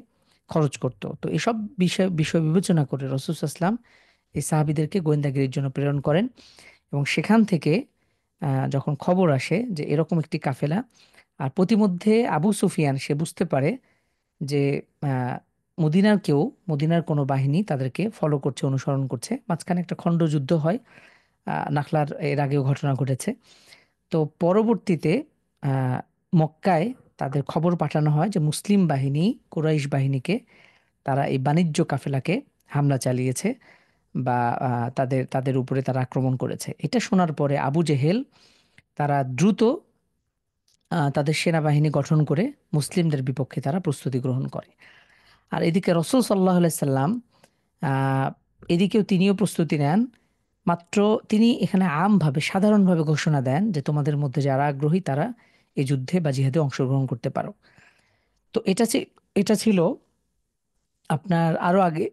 খরচ করত। তো এসব বিষয় বিষয় বিবেচনা করে রাসূল সাল্লাল্লাহু আলাইহি ওয়াসাল্লাম এই সাহাবীদেরকে গোয়েন্দাগিরির জন্য প্রেরণ করেন। এবং সেখান থেকে যখন খবর আসে যে এরকম একটি কাফেলা, আর প্রতিমধ্যে আবু সুফিয়ান সে বুঝতে পারে যে আহ, মদিনার কোনো বাহিনী তাদেরকে ফলো করছে, অনুসরণ করছে। মাঝখানে একটা খণ্ডযুদ্ধ হয়, নাখলার এর আগেও ঘটনা ঘটেছে। তো পরবর্তীতে আহ, মক্কায় তাদের খবর পাঠানো হয় যে মুসলিম বাহিনী কুরাইশ বাহিনীকে তারা এই বাণিজ্য কাফেলাকে হামলা চালিয়েছে, বা তাদের তাদের উপরে তারা আক্রমণ করেছে। এটা শোনার পরে আবু জেহেল তারা দ্রুত তাদের সেনাবাহিনী গঠন করে মুসলিমদের বিপক্ষে তারা প্রস্তুতি গ্রহণ করে। আর এদিকে রসুল সাল্লাহ সাল্লাম আহ, এদিকেও তিনিও প্রস্তুতি নেন। মাত্র তিনি এখানে আমভাবে সাধারণভাবে ঘোষণা দেন যে তোমাদের মধ্যে যারা আগ্রহী তারা এই যুদ্ধে বা জিহাদে অংশগ্রহণ করতে পারো। তো এটা ছিল আপনার আরো আগে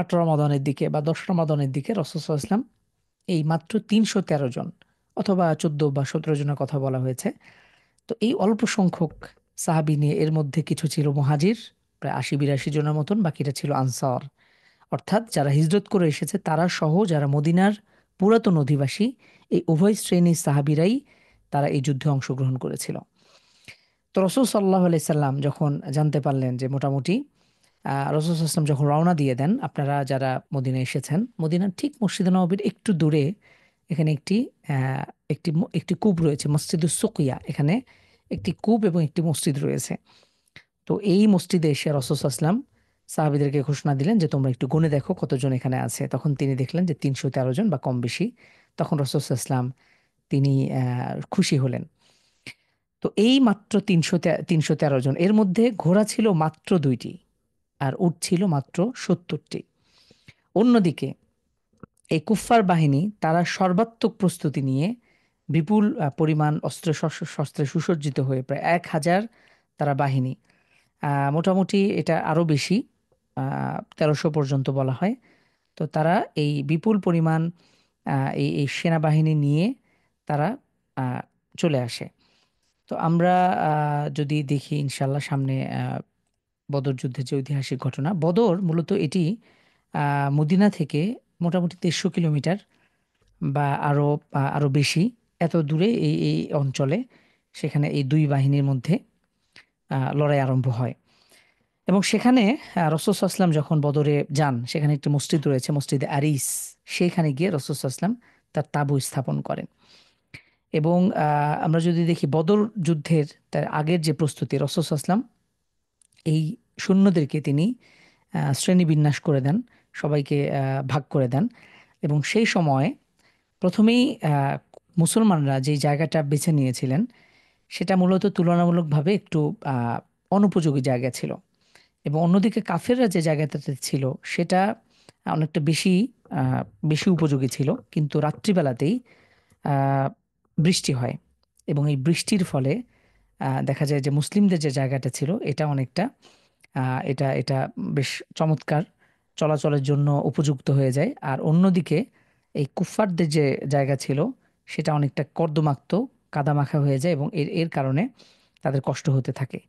8 রমাদানের দিকে বা 10 রমাদানের দিকে রাসূল সাল্লাল্লাহু আলাইহি ওয়াসাল্লাম এই মাত্র 313 জন অথবা 14 বা 17 জনের কথা বলা হয়েছে। তো এই অল্প সংখ্যক সাহাবী নিয়ে, এর মধ্যে কিছু ছিল মুহাজির প্রায় 80-82 জনের মতন, বাকিটা ছিল আনসার, অর্থাৎ যারা হিজরত করে এসেছে তারা সহ যারা মদিনার পুরাতন অধিবাসী, এই উভয় শ্রেণীর সাহাবীরাই তারা এই যুদ্ধে অংশগ্রহণ করেছিল। তো রসুল সাল্লাহ সাল্লাম যখন জানতে পারলেন যে মোটামুটি রসুল সাল্লাম যখন রওনা দিয়ে দেন, আপনারা যারা মদিনায় এসেছেন, মদিনার ঠিক মসজিদে নববীর একটু দূরে এখানে আহ, একটি কূপ রয়েছে, মসজিদুস সুকিয়া। এখানে একটি কূপ এবং একটি মসজিদ রয়েছে। তো এই মসজিদে এসে রাসূল সাল্লাল্লাহু আলাইহি ওয়াসাল্লাম সাহাবীদেরকে ঘোষণা দিলেন যে তোমরা একটু গুনে দেখো কতজন এখানে আছে। তখন তিনি দেখলেন যে 313 জন বা কম বেশি। তখন রাসূল সাল্লাল্লাহু আলাইহি ওয়াসাল্লাম তিনি খুশি হলেন। তো এই মাত্র 313 জন, এর মধ্যে ঘোড়া ছিল মাত্র 2টি আর উট ছিল মাত্র 70টি। অন্যদিকে এই কুফফার বাহিনী তারা সর্বাত্মক প্রস্তুতি নিয়ে বিপুল পরিমাণ শস্ত্রে সুসজ্জিত হয়ে প্রায় 1,000 তারা বাহিনী, মোটামুটি এটা আরো বেশি, 1300 পর্যন্ত বলা হয়। তো তারা এই বিপুল পরিমাণ এই সেনাবাহিনী নিয়ে তারা আহ, চলে আসে। তো আমরা যদি দেখি ইনশাল্লাহ সামনে বদর যুদ্ধের যে ঐতিহাসিক ঘটনা, বদর মূলত এটি মদিনা থেকে মোটামুটি 150 কিলোমিটার বা আরো বেশি, এত দূরে এই অঞ্চলে, সেখানে এই দুই বাহিনীর মধ্যে লড়াই আরম্ভ হয়। এবং সেখানে রাসূল সাল্লাল্লাহু আলাইহি ওয়াসাল্লাম যখন বদরে যান, সেখানে একটি মসজিদ রয়েছে, মসজিদে আরিস। সেখানে গিয়ে রাসূল সাল্লাল্লাহু আলাইহি ওয়াসাল্লাম তার তাঁবু স্থাপন করেন। এবং আমরা যদি দেখি বদর যুদ্ধের তার আগের যে প্রস্তুতি, রাসূল সাল্লাল্লাহু আলাইহি ওয়াসাল্লাম এই সৈন্যদেরকে তিনি শ্রেণীবিন্যাস করে দেন, সবাইকে ভাগ করে দেন। এবং সেই সময় প্রথমেই মুসলমানরা যে জায়গাটা বেছে নিয়েছিলেন সেটা মূলত তুলনামূলকভাবে একটু অনুপযোগী জায়গা ছিল, এবং অন্যদিকে কাফেররা যে জায়গাটাতে ছিল সেটা অনেকটা বেশি উপযোগী ছিল। কিন্তু রাত্রিবেলাতেই আহ, বৃষ্টি হয়, এবং এই বৃষ্টির ফলে দেখা যায় যে মুসলিমদের যে জায়গাটা ছিল এটা অনেকটা এটা এটা বেশ চমৎকার চলাচলের জন্য উপযুক্ত হয়ে যায়। আর অন্যদিকে এই কুফফারদের যে জায়গা ছিল সেটা অনেকটা কর্দমাক্ত, কাদামাখা হয়ে যায়, এবং এর এর কারণে তাদের কষ্ট হতে থাকে।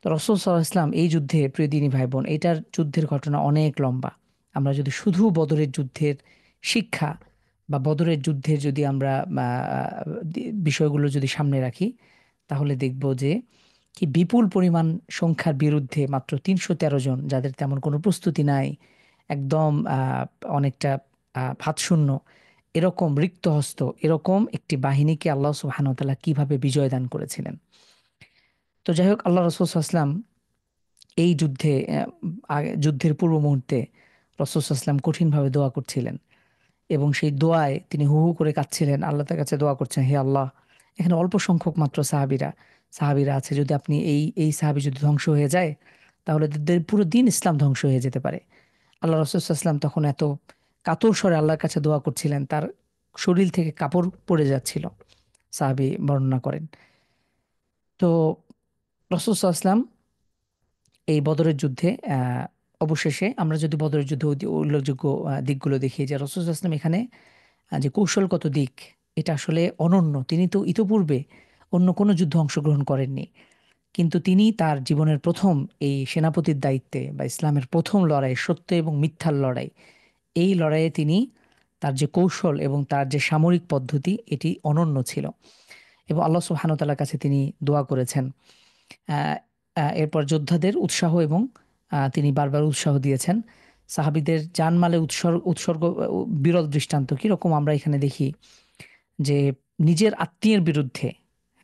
তো রাসূল সাল্লাল্লাহু আলাইহি ওয়াসাল্লাম এই যুদ্ধে, প্রিয় দিনী ভাই বোন, এটার যুদ্ধের ঘটনা অনেক লম্বা। আমরা যদি শুধু বদরের যুদ্ধের শিক্ষা বা বদরের যুদ্ধের যদি আমরা বিষয়গুলো যদি সামনে রাখি, তাহলে দেখব যে কি বিপুল পরিমাণ সংখ্যার বিরুদ্ধে মাত্র 313 জন, যাদের তেমন কোনো প্রস্তুতি নাই, একদম অনেকটা ভাতশূন্য, এরকম রিক্ত হস্ত, এরকম একটি বাহিনীকে আল্লাহ সুবহানাহু ওয়া তাআলা কিভাবে বিজয় দান করেছিলেন। তো যাই হোক, আল্লাহ রাসূল সাল্লাল্লাহু আলাইহি ওয়াসাল্লাম এই যুদ্ধে যুদ্ধের পূর্ব মুহূর্তে রাসূল সাল্লাল্লাহু আলাইহি ওয়াসাল্লাম কঠিনভাবে দোয়া করছিলেন, এবং সেই দোয়ায় তিনি হু হু করে কাঁদছিলেন, আল্লাহ তার কাছে দোয়া করছেন, হে আল্লাহ, এখানে অল্প সংখ্যক মাত্র সাহাবীরা আছে, যদি আপনি এই সাহাবী যদি ধ্বংস হয়ে যায়, তাহলে পুরো দিন ইসলাম ধ্বংস হয়ে যেতে পারে। আল্লাহ রাসূল সাল্লাল্লাহু আলাইহি ওয়াসাল্লাম তখন এত কাতর স্বরে আল্লাহর কাছে দোয়া করছিলেন, তার শরীর থেকে কাপড় পড়ে যাচ্ছিল, সাহাবী বর্ণনা করেন। তো রাসূল সাল্লাল্লাহু আলাইহি ওয়াসাল্লাম এই বদরের যুদ্ধে অবশেষে, আমরা যদি বদরের যুদ্ধে উল্লেখযোগ্য দিকগুলো দেখি, যে রাসূল সাল্লাল্লাহু আলাইহি ওয়াসাল্লাম এখানে যে কৌশলগত দিক, এটা আসলে অনন্য। তিনি তো ইতপূর্বে অন্য কোনো যুদ্ধে অংশগ্রহণ করেননি, কিন্তু তিনি তার জীবনের প্রথম এই সেনাপতির দায়িত্বে বা ইসলামের প্রথম লড়াই, সত্য এবং মিথ্যার লড়াই, এই লড়াইয়ে তিনি তার যে কৌশল এবং তার যে সামরিক পদ্ধতি, এটি অনন্য ছিল। এবং আল্লাহ সুবহানাহু ওয়া তাআলার কাছে তিনি দোয়া করেছেন। আহ, এরপর যোদ্ধাদের উৎসাহ, এবং তিনি বারবার উৎসাহ দিয়েছেন। সাহাবীদের জানমালে উৎসর্গ বিরল দৃষ্টান্ত কীরকম আমরা এখানে দেখি, যে নিজের আত্মীয়ের বিরুদ্ধে,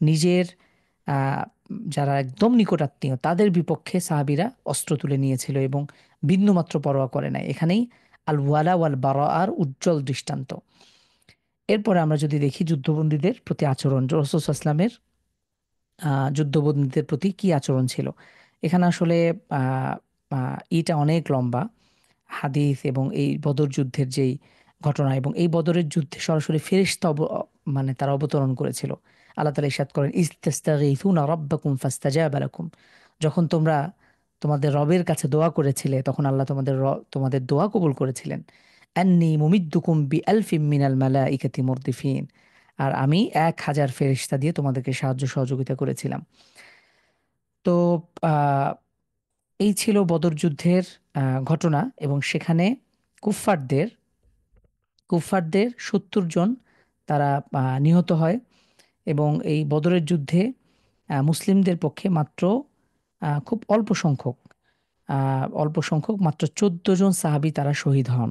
নিজের আহ, যারা একদম নিকট আত্মীয় তাদের বিপক্ষে সাহাবীরা অস্ত্র তুলে নিয়েছিল এবং বিন্দুমাত্র পরোয়া করে নাই। এখানেই আল ওয়ালা ওয়াল বারাআর উজ্জ্বল দৃষ্টান্ত। এরপরে আমরা যদি দেখি যুদ্ধবন্দীদের প্রতি আচরণ, রাসূল সাল্লাল্লাহু আলাইহি ওয়াসাল্লামের যুদ্ধবন্দীদের প্রতি কি আচরণ ছিল, এখানে আসলে আহ, এটা অনেক লম্বা হাদিস, এবং এই বদর যুদ্ধের যেই ঘটনা, এবং এই বদরের যুদ্ধে সরাসরি ফেরেশতা মানে তারা অবতরণ করেছিল। আল্লাহ তাআলা ইরশাদ করেন, ইসতাস্তাগীথুনা রাব্বাকুম ফাস্তাজাবা লাকুম, যখন তোমরা তোমাদের রবের কাছে দোয়া করেছিলে, তখন আল্লাহ তোমাদের দোয়া কবুল করেছিলেন। আন্নী মুমিদ্দুকুম বিআলফিম মিনাল মালাইকাতি মুরদিফিন, আর আমি 1000 ফেরেশতা দিয়ে তোমাদেরকে সাহায্য সহযোগিতা করেছিলাম। তো আহ, এই ছিল বদর যুদ্ধের ঘটনা, এবং সেখানে কুফফারদের কুফফারদের 70 জন তারা নিহত হয়, এবং এই বদরের যুদ্ধে মুসলিমদের পক্ষে মাত্র খুব অল্প সংখ্যক মাত্র 14 জন সাহাবী তারা শহীদ হন।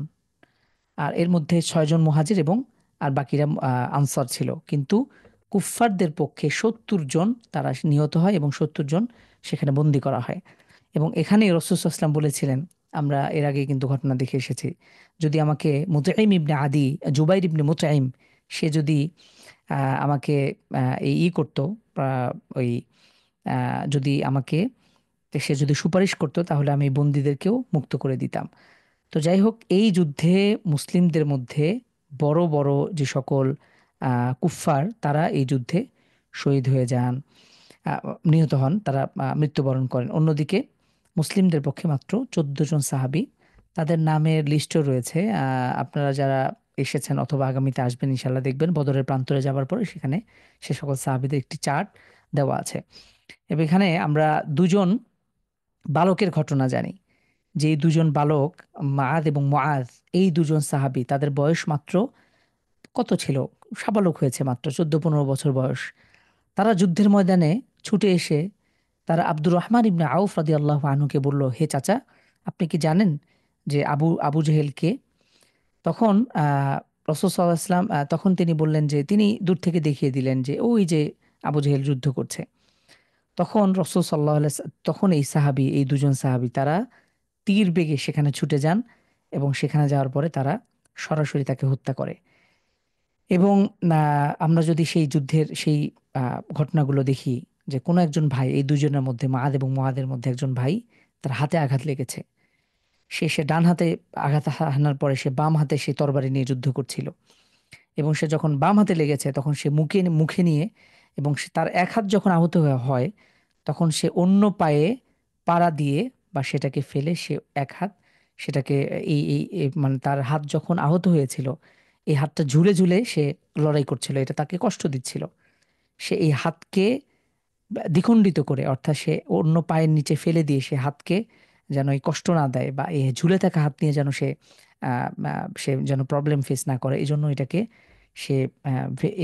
আর এর মধ্যে 6 জন মুহাজির, এবং আর বাকিরা আনসার ছিল। কিন্তু কুফফারদের পক্ষে 70 জন তারা নিহত হয়, এবং 70 জন সেখানে বন্দী করা হয়। এবং এখানেই রাসূল সাল্লাল্লাহু আলাইহি ওয়াসাল্লাম বলেছিলেন, আমরা এর আগে কিন্তু ঘটনা দেখে এসেছি, যদি আমাকে মুতঈম ইবনে আদি, জুবাইর ইবনে মুতঈম, সে যদি আমাকে করতো, ওই যদি আমাকে, সে যদি সুপারিশ করতো, তাহলে আমি এই বন্দীদেরকেও মুক্ত করে দিতাম। তো যাই হোক, এই যুদ্ধে মুসলিমদের মধ্যে বড় বড় যে সকল কুফফার, তারা এই যুদ্ধে শহীদ হয়ে যান, আহ, নিহত হন, তারা মৃত্যুবরণ করেন। অন্যদিকে মুসলিমদের পক্ষে মাত্র 14 জন সাহাবী, তাদের নামের লিস্টও রয়েছে। আপনারা যারা এসেছেন অথবা আগামীতে আসবেন, ইনশাল্লাহ দেখবেন বদরের প্রান্তরে যাবার পরে সেখানে সে সকল সাহাবীদের একটি চার্ট দেওয়া আছে। এবং এখানে আমরা দুজন বালকের ঘটনা জানি, যে এই দুজন বালক, মাআদ এবং মুআজ, এই দুজন সাহাবী, তাদের বয়স মাত্র কত ছিল, সাবালক হয়েছে, মাত্র 14-15 বছর বয়স। তারা যুদ্ধের ময়দানে ছুটে এসে তারা আব্দুর রহমান ইবনে আউফ রাদিয়াল্লাহু আনহুকে বলল, হে চাচা, আপনি কি জানেন যে আবু আবু জেহেল কে? তখন রাসূল সাল্লাল্লাহু আলাইহি ওয়াসাল্লাম, তখন তিনি বললেন, যে তিনি দূর থেকে দেখিয়ে দিলেন যে ওই যে আবু জেহেল যুদ্ধ করছে। তখন রাসূল সাল্লাল্লাহু আলাইহি তখন এই দুজন সাহাবী তারা তীর বেগে সেখানে ছুটে যান, এবং সেখানে যাওয়ার পরে তারা সরাসরি তাকে হত্যা করে। এবং আমরা যদি সেই যুদ্ধের সেই ঘটনাগুলো দেখি, যে কোনো একজন ভাই, এই দুজনের মধ্যে মাআদ এবং মুআদের মধ্যে একজন ভাই, তার হাতে আঘাত লেগেছে, সে ডান হাতে আঘাত হানার পরে সে বাম হাতে সে তরবারি নিয়ে যুদ্ধ করছিল, এবং সে যখন বাম হাতে লেগেছে তখন সে মুখে মুখে নিয়ে, এবং তার এক হাত যখন আহত হয়, তখন সে অন্য পায়ে পাড়া দিয়ে বা সেটাকে ফেলে, সে এক হাত সেটাকে, মানে তার হাত যখন আহত হয়েছিল, এই হাতটা ঝুলে ঝুলে সে লড়াই করছিল, এটা তাকে কষ্ট দিচ্ছিল। সে এই হাতকে দ্বিখণ্ডিত করে, অর্থাৎ সে অন্য পায়ের নিচে ফেলে দিয়ে সে হাতকে যেন এই কষ্ট না দেয়, বা এই ঝুলে থাকা হাত নিয়ে যেন সে যেন প্রবলেম ফেস না করে, এই জন্য সে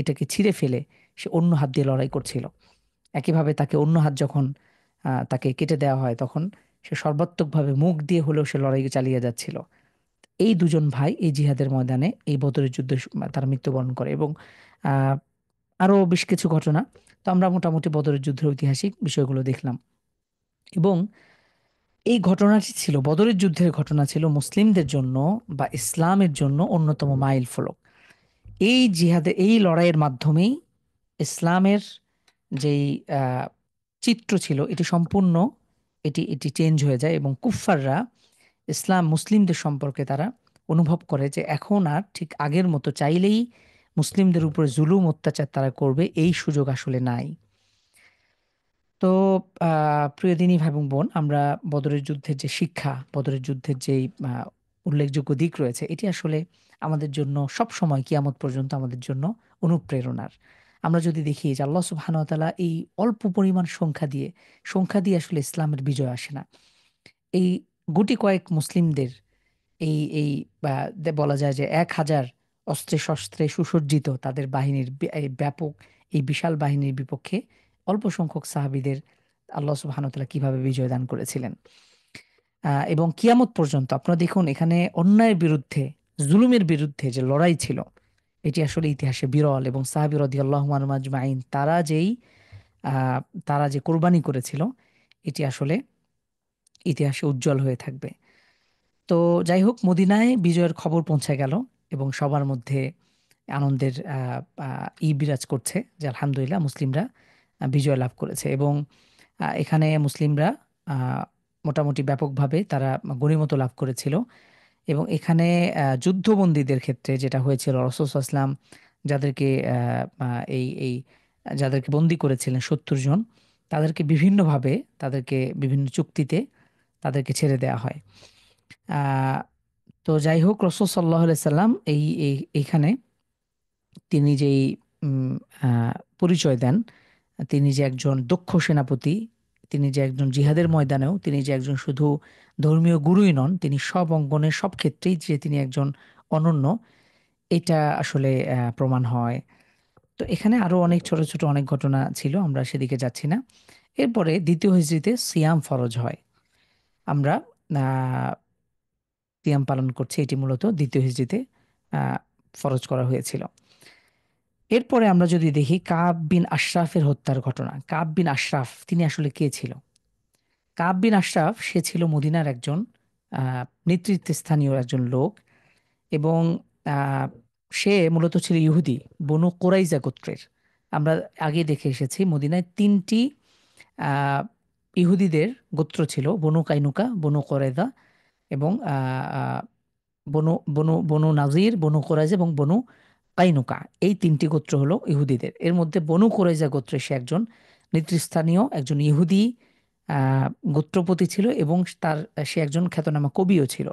এটাকে ছিঁড়ে ফেলে সে অন্য হাত দিয়ে লড়াই করছিল। একইভাবে তাকে অন্য হাত যখন তাকে কেটে দেওয়া হয়, তখন সে সর্বাত্মকভাবে মুখ দিয়ে হলেও সে লড়াই চালিয়ে যাচ্ছিল। এই দুজন ভাই এই জিহাদের ময়দানে এই বদরের যুদ্ধে তারা মৃত্যুবরণ করে। এবং আহ, আরো বেশ কিছু ঘটনা। তো আমরা মোটামুটি বদরের যুদ্ধের ঐতিহাসিক বিষয়গুলো দেখলাম। এবং এই ঘটনাটি ছিল, বদরের যুদ্ধের ঘটনা ছিল মুসলিমদের জন্য বা ইসলামের জন্য অন্যতম মাইল ফলক। এই জিহাদে, এই লড়াইয়ের মাধ্যমেই ইসলামের যেই আহ, চিত্র ছিল এটি সম্পূর্ণ, এটি এটি চেঞ্জ হয়ে যায়। এবং কুফফাররা ইসলাম মুসলিমদের সম্পর্কে তারা অনুভব করে যে এখন আর ঠিক আগের মতো চাইলেই মুসলিমদের উপরে জুলুম অত্যাচার তারা করবে, এই সুযোগ আসলে নাই। তো প্রিয় দিনী ভাই এবং বোন, আমরা বদরের যুদ্ধের যে শিক্ষা, বদরের যুদ্ধের যেই উল্লেখযোগ্য দিক রয়েছে, এটি আসলে আমাদের জন্য সব সময় কিয়ামত পর্যন্ত আমাদের জন্য অনুপ্রেরণার। আমরা যদি দেখি যে আল্লাহ সুবহানাহু ওয়া তাআলা এই অল্প পরিমাণ সংখ্যা দিয়ে আসলে ইসলামের বিজয় আসে না। এই গুটি কয়েক মুসলিমদের এই এই বলা যায় যে 1,000 অস্ত্রে শস্ত্রে সুসজ্জিত তাদের বাহিনীর এই ব্যাপক এই বিশাল বাহিনীর বিপক্ষে অল্প সংখ্যক সাহাবীদের আল্লাহ সুবহানাহু ওয়া তাআলা কিভাবে বিজয় দান করেছিলেন। এবং কিয়ামত পর্যন্ত আপনারা দেখুন, এখানে অন্যায়ের বিরুদ্ধে, জুলুমের বিরুদ্ধে যে লড়াই ছিল, এটি আসলে ইতিহাসে বিরল। এবং সাহাবী রাদিয়াল্লাহু আনহুম আজমাইন আহ, তারা যে কোরবানি করেছিল, এটি আসলে ইতিহাসে উজ্জ্বল হয়ে থাকবে। তো যাই হোক, মদিনায় বিজয়ের খবর পৌঁছে গেল এবং সবার মধ্যে আনন্দের বিরাজ করছে যে আলহামদুলিল্লাহ মুসলিমরা বিজয় লাভ করেছে। এবং এখানে মুসলিমরা আহ, মোটামুটি ব্যাপকভাবে তারা গনিমত লাভ করেছিল। এবং এখানে যুদ্ধবন্দীদের ক্ষেত্রে যেটা হয়েছিল, রাসূল সাল্লাল্লাহু আলাইহি ওয়াসাল্লাম যাদেরকে এই যাদেরকে বন্দী করেছিলেন ৭০ জন, তাদেরকে বিভিন্নভাবে, তাদেরকে বিভিন্ন চুক্তিতে তাদেরকে ছেড়ে দেওয়া হয়। আহ, তো যাই হোক, রাসূল সাল্লাল্লাহু আলাইহি সাল্লাম এইখানে তিনি যেই উম, পরিচয় দেন, তিনি যে একজন দক্ষ সেনাপতি, তিনি যে একজন জিহাদের ময়দানেও তিনি যে একজন শুধু ধর্মীয় গুরুই নন, তিনি সব অঙ্গনে সব ক্ষেত্রেই যে তিনি একজন অনন্য, এটা আসলে প্রমাণ হয়। তো এখানে আরো অনেক ছোট ছোট অনেক ঘটনা ছিল, আমরা সেদিকে যাচ্ছি না। এরপরে দ্বিতীয় হিজরিতে সিয়াম ফরজ হয়। আমরা আহ, সিয়াম পালন করছি, এটি মূলত দ্বিতীয় হিজরিতে আহ, ফরজ করা হয়েছিল। এরপরে আমরা যদি দেখি কাব বিন আশরাফের হত্যার ঘটনা। কাব বিন আশরাফ তিনি আসলে কে ছিল? কাব বিন আশরাফ সে ছিল মদিনার একজন নেতৃত্বস্থানীয় একজন লোক। এবং আহ, সে মূলত ছিল ইহুদি, বনু কোরাইজা গোত্রের। আমরা আগে দেখে এসেছি মদিনায় তিনটি আহ, ইহুদিদের গোত্র ছিল: বনু কাইনুকা, বনু কোরাইজা এবং বনু বনু বনু নাজির, বনু কোরাইজা এবং বনু কাইনুকা। এই তিনটি গোত্র হলো ইহুদিদের। এর মধ্যে বনু কোরাইজা গোত্রে সে একজন নেতৃস্থানীয় একজন ইহুদি আহ, গোত্রপতি ছিল। এবং সে একজন খ্যাতনামা কবিও ছিল।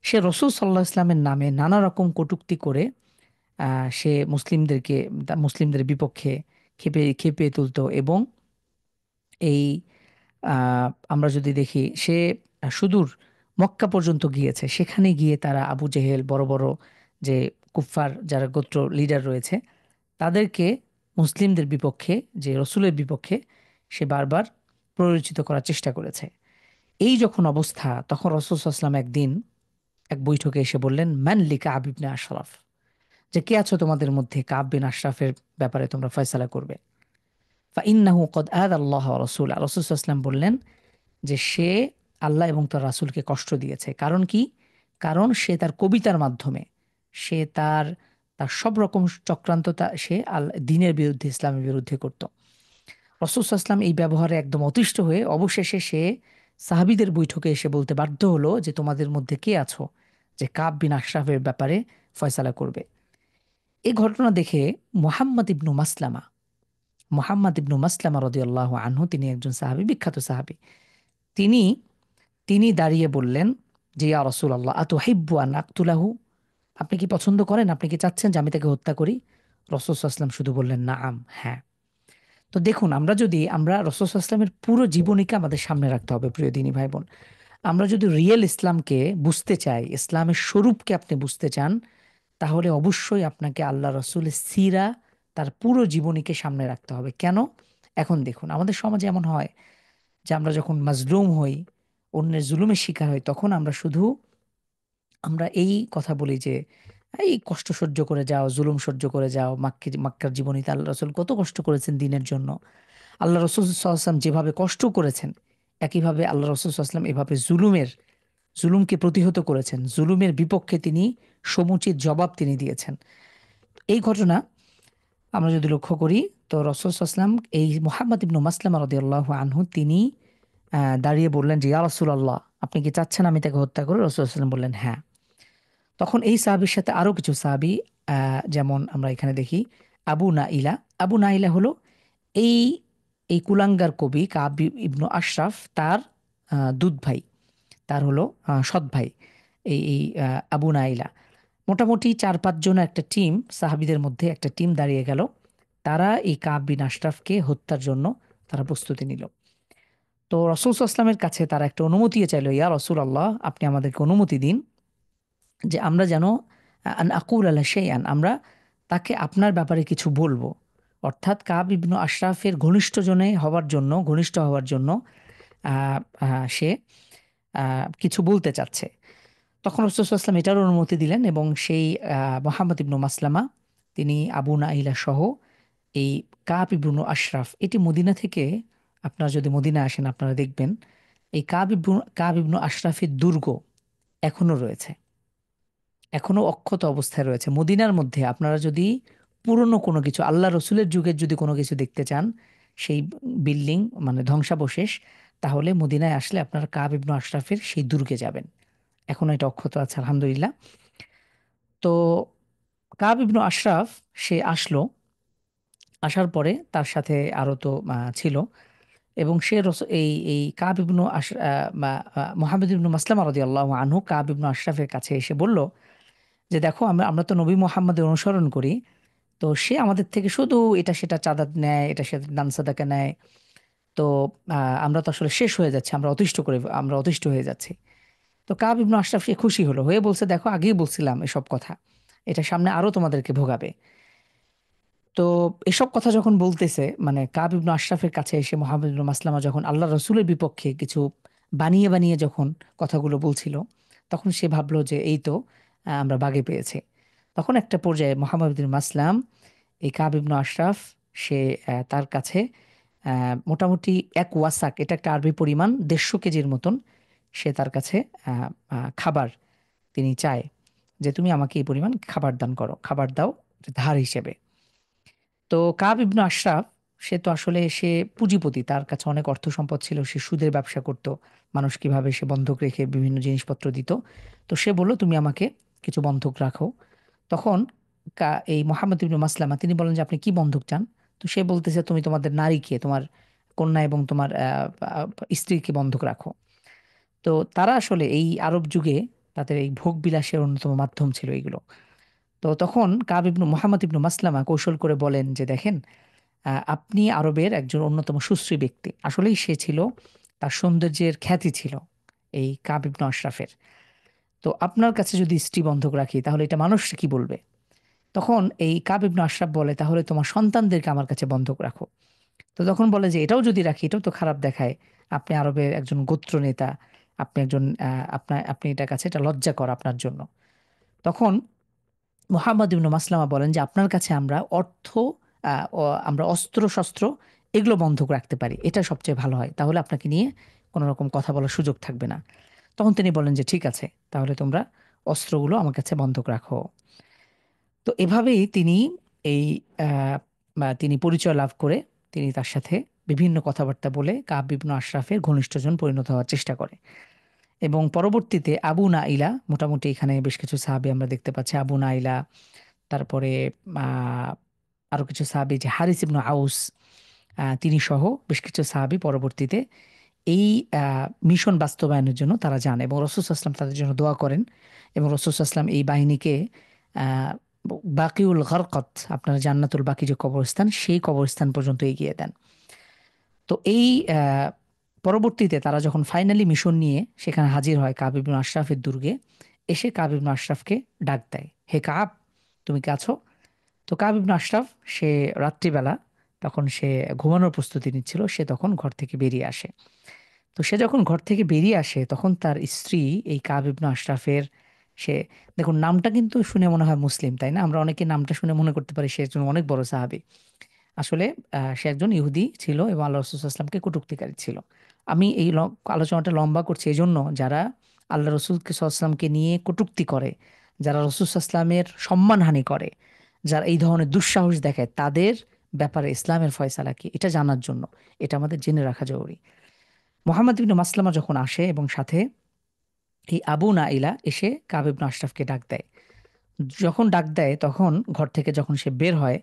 সে রসুল সাল্লাহ ইসলামের নামে নানা রকম কটূক্তি করে সে মুসলিমদের বিপক্ষে খেপে খেপিয়ে তুলতো। এবং এই আমরা যদি দেখি, সে সুদূর মক্কা পর্যন্ত গিয়েছে। সেখানে গিয়ে তারা আবু জেহেল, বড় বড় যে কুফফার যারা গোত্র লিডার রয়েছে, তাদেরকে মুসলিমদের বিপক্ষে, যে রসুলের বিপক্ষে সে বারবার প্ররোচিত করার চেষ্টা করেছে। এই যখন অবস্থা, তখন রসুল সাল্লাল্লাহু আলাইহি ওয়াসাল্লাম একদিন এক বৈঠকে এসে বললেন, মান লি কাব ইবনে আশরাফ, যে কে আছো তোমাদের মধ্যে কাব বিন আশরাফের ব্যাপারে তোমরা ফয়সালা করবে। ফাইন্নাহু কদ আযাল্লাহ ওয়া রাসূলা, রাসূল সাল্লাল্লাহু আলাইহি ওয়াসাল্লাম বললেন যে সে আল্লাহ এবং তার রাসূলকে কষ্ট দিয়েছে। কারণ কি? কারণ সে তার কবিতার মাধ্যমে, সে তার তার সব রকম চক্রান্ত সে দ্বীনের বিরুদ্ধে, ইসলামের বিরুদ্ধে করত। রাসূল সাল্লাল্লাহু আলাইহি ওয়াসাল্লাম এই ব্যবহারে একদম অতিষ্ঠ হয়ে অবশেষে সে সাহাবীদের বৈঠকে এসে বলতে বাধ্য হলো যে তোমাদের মধ্যে কে আছো যে কাব বিন আশরাফের ব্যাপারে ফয়সালা করবে। এই ঘটনা দেখে মুহাম্মদ ইবনু মাসলামা রাদিয়াল্লাহু আনহু, তিনি একজন সাহাবী, বিখ্যাত সাহাবী, তিনি তিনি দাঁড়িয়ে বললেন যে ইয়া রাসূলুল্লাহ আতুহিব্বু আন আকতুলাহু, আপনি কি পছন্দ করেন, আপনি কি চাচ্ছেন যে আমি তাকে হত্যা করি? রাসূল সাল্লাল্লাহু আলাইহি ওয়াসাল্লাম শুধু বললেন নাআম, হ্যাঁ। তো দেখুন, আমরা রাসূল সাল্লাল্লাহু আলাইহি ওয়াসাল্লামের পুরো জীবনীকে আমাদের সামনে রাখতে হবে প্রিয় দিনী ভাই বোন। আমরা যদি রিয়েল ইসলামকে বুঝতে চাই, ইসলামের স্বরূপকে আপনি বুঝতে চান, তাহলে অবশ্যই আপনাকে আল্লাহ রসুলের সিরা, তার পুরো জীবনীকে সামনে রাখতে হবে। কেন? এখন দেখুন, আমাদের সমাজে এমন হয় যে আমরা যখন মাজলুম হই, অন্যের জুলুমের শিকার হই, তখন আমরা শুধু আমরা এই কথা বলি যে এই কষ্ট সহ্য করে যাও, জুলুম সহ্য করে যাও। মাক্কার জীবনীতে আল্লাহ রসুল কত কষ্ট করেছেন দিনের জন্য। আল্লাহ রসুল সাল্লাল্লাহু আলাইহি ওয়াসাল্লাম যেভাবে কষ্ট করেছেন, একইভাবে আল্লাহ রসুল সাল্লাল্লাহু আলাইহি ওয়াসাল্লাম এভাবে জুলুমকে প্রতিহত করেছেন, জুলুমের বিপক্ষে তিনি সমুচিত জবাব তিনি দিয়েছেন। এই ঘটনা আমরা যদি লক্ষ্য করি, তো রাসূল সাল্লাল্লাহু আলাইহি ওয়াসাল্লাম এই মুহাম্মদ ইবনু মাসলামা রাদিয়াল্লাহু আনহু তিনি দাঁড়িয়ে বললেন যে ইয়া রাসূলুল্লাহ, আপনি কি চাচ্ছেন আমি তাকে হত্যা করি? রাসূল সাল্লাল্লাহু আলাইহি ওয়াসাল্লাম বললেন হ্যাঁ। তখন এই সাহাবীর সাথে আরো কিছু সাহাবী, যেমন আমরা এখানে দেখি আবু নাইলা। আবু নাইলা হলো এই এই কুলাঙ্গার কবি কাব ইবনু আশরাফ তার দুধ ভাই, তার হলো সৎ ভাই এই আবু নাইলা। মোটামুটি ৪-৫ জন একটা টিম, সাহাবীদের মধ্যে একটা টিম দাঁড়িয়ে গেল। তারা এই কাব বিন আশরাফকে হত্যার জন্য তারা প্রস্তুতি নিল। তো রাসূল সাল্লাল্লাহু আলাইহি ওয়াসাল্লামের কাছে তারা একটা অনুমতি চাইল, ইয়া রাসূলুল্লাহ, আপনি আমাদেরকে অনুমতি দিন যে আমরা যেন আন আকুল আলা শাইআন, আমরা তাকে আপনার ব্যাপারে কিছু বলবো। অর্থাৎ কাব ইবনু আশরাফের ঘনিষ্ঠ হওয়ার জন্য সে কিছু বলতে চাচ্ছে। তখন রাসূল সাল্লাল্লাহু আলাইহি ওয়াসাল্লাম এটার অনুমতি দিলেন এবং সেই মুহাম্মদ ইবনু মাসলামা তিনি আবু নাইলা সহ এই কাব ইবনু আশরাফ, এটি মদিনা থেকে, আপনারা যদি মদিনায় আসেন আপনারা দেখবেন এই কাব ইবনু আশরাফের দুর্গ এখনো রয়েছে, এখনো অক্ষত অবস্থায় রয়েছে মদিনার মধ্যে। আপনারা যদি পুরনো কোনো কিছু, আল্লাহ রসুলের যুগের যদি কোনো কিছু দেখতে চান, সেই বিল্ডিং মানে ধ্বংসাবশেষ, তাহলে মদিনায় আসলে আপনারা কাব ইবনু আশরাফের সেই দুর্গে যাবেন, এখনো এটা অক্ষত আছে আলহামদুলিল্লাহ। তো কাব ইবনু আশরাফ সে আসলো, আসার পরে তার সাথে আরো তো ছিল, এবং সে এই কাব ইবনু মুহাম্মদ ইবনু মাসলামা রাদিয়াল্লাহু আনহু কাব ইবনু আশরাফের কাছে এসে বলল যে দেখো, আমরা আমরা তো নবী মুহাম্মদের অনুসরণ করি, তো সে আমাদের থেকে শুধু এটা সেটা চাঁদা নেয়, এটা সেটা দান সাদাকা নেয়। তো আমরা তো আসলে শেষ হয়ে যাচ্ছি, আমরা অতিষ্ঠ হয়ে যাচ্ছি। তো কাব ইবনু আশরাফ সে খুশি হয়ে বলছে, দেখো আগেই বলছিলাম এসব কথা, এটা সামনে আরো তোমাদেরকে ভোগাবে। তো এসব কথা যখন বলতেছে, মানে কাব ইবনু আশরাফের কাছে এসে মুহাম্মদ ইবনু মাসলামা যখন আল্লাহ রসুলের বিপক্ষে কিছু বানিয়ে বানিয়ে যখন কথাগুলো বলছিল, তখন সে ভাবলো যে এই তো আমরা বাগে পেয়েছি। তখন একটা পর্যায়ে মুহাম্মদ ইবনু মাসলাম এই কাব ইবনু আশরাফ সে তার কাছে মোটামুটি এক ওয়াসাক, এটা একটা আরবি পরিমাণ ১৫০ কেজির মতন, সে তার কাছে খাবার তিনি চায় যে তুমি আমাকে এই পরিমাণ খাবার দান করো, খাবার দাও ধার হিসেবে। তো কাব ইবনু আশরাফ সে তো আসলে সে পুঁজিপতি, তার কাছে অনেক অর্থ সম্পদ ছিল, সে সুদের ব্যবসা করত, মানুষ কিভাবে সে বন্ধক রেখে বিভিন্ন জিনিসপত্র দিত। তো সে বলল তুমি আমাকে কিছু বন্ধক রাখো। তখন এই মোহাম্মদ ইবনু মাসলামা তিনি বলেন যে আপনি কি বন্ধক চান? তো সে বলতেছে তুমি তোমাদের নারীকে, তোমার কন্যা এবং তোমার স্ত্রীকে বন্ধক রাখো। তো তারা আসলে এই আরব যুগে তাদের এই ভোগ বিলাসের অন্যতম মাধ্যম ছিল এগুলো। তো তখন মোহাম্মদ ইবনু মাসলামা কৌশল করে বলেন যে দেখেন, আপনি আরবের একজন অন্যতম সুশ্রী ব্যক্তি, আসলেই সে ছিল, তার সৌন্দর্যের খ্যাতি ছিল এই কাব ইবনু আশরাফের। তো আপনার কাছে যদি স্ত্রী বন্ধক রাখি তাহলে এটা মানুষ কি বলবে? তখন এই কাব ইবনু আশরাফ বলে তাহলে তোমার সন্তানদেরকে আমার কাছে বন্ধক রাখো। তো তখন বলে যে এটাও যদি রাখি এটাও তো খারাপ দেখায়, আপনি আরবের একজন গোত্র নেতা, আপনি একজন আপনি এটার কাছে এটা লজ্জাকর আপনার জন্য। তখন মুহাম্মদ ইবনু মাসলামা বলেন যে আপনার কাছে আমরা অর্থ, আমরা অস্ত্র শস্ত্র এগুলো বন্ধক রাখতে পারি, এটা সবচেয়ে ভালো হয়, তাহলে আপনাকে নিয়ে কোনো রকম কথা বলার সুযোগ থাকবে না। তখন তিনি বলেন যে ঠিক আছে, তাহলে তোমরা অস্ত্রগুলো আমার কাছে বন্ধক রাখো। তো এভাবেই তিনি এই তিনি পরিচয় লাভ করে তিনি তার সাথে বিভিন্ন কথাবার্তা বলে কাব ইবনু আশরাফের ঘনিষ্ঠজন পরিণত হওয়ার চেষ্টা করে। এবং পরবর্তীতে আবু নাইলা, মোটামুটি এখানে বেশ কিছু সাহাবী আমরা দেখতে পাচ্ছি, আবু নাইলা, তারপরে আহ, আরো কিছু সাহাবী যে হারিস ইবনু আউস, তিনি সহ বেশ কিছু সাহাবী পরবর্তীতে এই মিশন বাস্তবায়নের জন্য তারা যান এবং রাসূল সাল্লাল্লাহু আলাইহি ওয়াসাল্লাম তাদের জন্য দোয়া করেন এবং রাসূল সাল্লাল্লাহু আলাইহি ওয়াসাল্লাম এই বাহিনীকে আহ, বাকিউল গরকত, আপনার জান্নাতুল বাকি যে কবরস্থান, সেই কবরস্থান পর্যন্ত এগিয়ে দেন। তো এই পরবর্তীতে তারা যখন ফাইনালি মিশন নিয়ে সেখানে হাজির হয় কাব ইবনু আশরাফের দুর্গে, এসে কাব ইবনু আশরাফকে ডাক দেয়, হে কাব, তুমি কি আছো? তো কাব ইবনু আশরাফ সে রাত্রিবেলা, তখন সে ঘুমানোর প্রস্তুতি নিচ্ছিল, সে তখন ঘর থেকে বেরিয়ে আসে। তো সে যখন ঘর থেকে বেরিয়ে আসে তখন তার স্ত্রী এই কাব ইবনু আশরাফের সে, দেখুন নামটা কিন্তু শুনে মনে হয় মুসলিম, তাই না? আমরা অনেকে নামটা শুনে মনে করতে পারি সে একজন অনেক বড় সাহাবী। আসলে সে একজন ইহুদি ছিল এবং আল্লাহ রসুল সাল্লাল্লাহু আলাইহি ওয়াসাল্লামকে কটূক্তিকারী ছিল। আমি এই আলোচনাটা লম্বা করছি এজন্য, যারা আল্লাহ রসুলকে সাল্লাল্লাহু আলাইহি ওয়াসাল্লামকে নিয়ে কটূক্তি করে, যারা রসুল সাল্লাল্লাহু আলাইহি ওয়াসাল্লামের সম্মানহানি করে, যারা এই ধরনের দুঃসাহস দেখায়, তাদের ব্যাপারে ইসলামের ফয়সালা কি এটা জানার জন্য এটা আমাদের জেনে রাখা জরুরি। মুহাম্মদ ইবনে মাসলামা যখন আসে এবং সাথে এই আবু নাইলা এসে কাব ইবনে আশরাফকে ডাক দেয়। যখন ডাক দেয় তখন ঘর থেকে যখন সে বের হয়,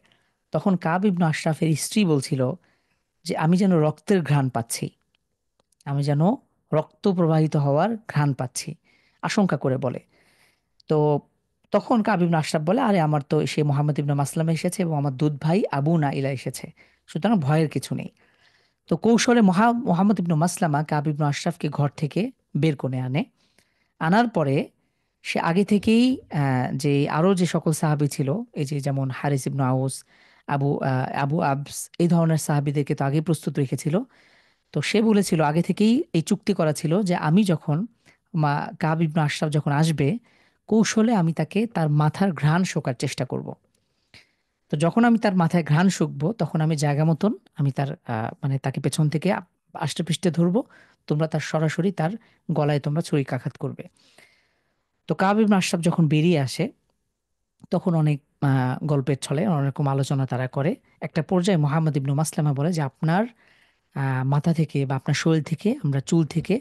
তখন কাব ইবনে আশরাফের স্ত্রী বলছিল যে আমি যেন রক্তের ঘ্রাণ পাচ্ছি, আমি যেন রক্ত প্রবাহিত হওয়ার ঘ্রাণ পাচ্ছি, আশঙ্কা করে বলে। তো তখন কাব ইবনে আশরাফ বলে, আরে আমার তো সে মোহাম্মদ ইবনে মাসলামা এসেছে এবং আমার দুধ ভাই আবু নাইলা এসেছে, সুতরাং ভয়ের কিছু নেই। তো কৌশলে মোহাম্মদ ইবনে মাসলামা কাব ইবনে আশরাফকে ঘর থেকে বের করে আনে। আনার পরে সে আগে থেকেই যে আরও যে সকল সাহাবী ছিল, এই যে যেমন হারিস ইবনে আউস, আবু আবস, এই ধরনের সাহাবীদেরকে তো আগেই প্রস্তুত রেখেছিল। তো সে বলেছিল, আগে থেকেই এই চুক্তি করা ছিল যে আমি যখন মা কাব ইবনে আশরাফ যখন আসবে, কৌশলে আমি তাকে তার মাথার ঘ্রাণ শোকার চেষ্টা করব। তো যখন আমি তার মাথায় ঘ্রাণ শুকবো তখন আমি জায়গা মতন আমি তার মানে তাকে পেছন থেকে আষ্টেপৃষ্ঠে ধরবো, তোমরা তার সরাসরি তার গলায় তোমরা ছুরিকাঘাত করবে। তো কাব ইবনে আশরাফ যখন বেরিয়ে আসে তখন অনেক গল্পের ছলে অনেক রকম আলোচনা তারা করে। একটা পর্যায়ে মোহাম্মদ ইবনু মাসলামা বলে যে আপনার মাথা থেকে বা আপনার শরীর থেকে, আমরা চুল থেকে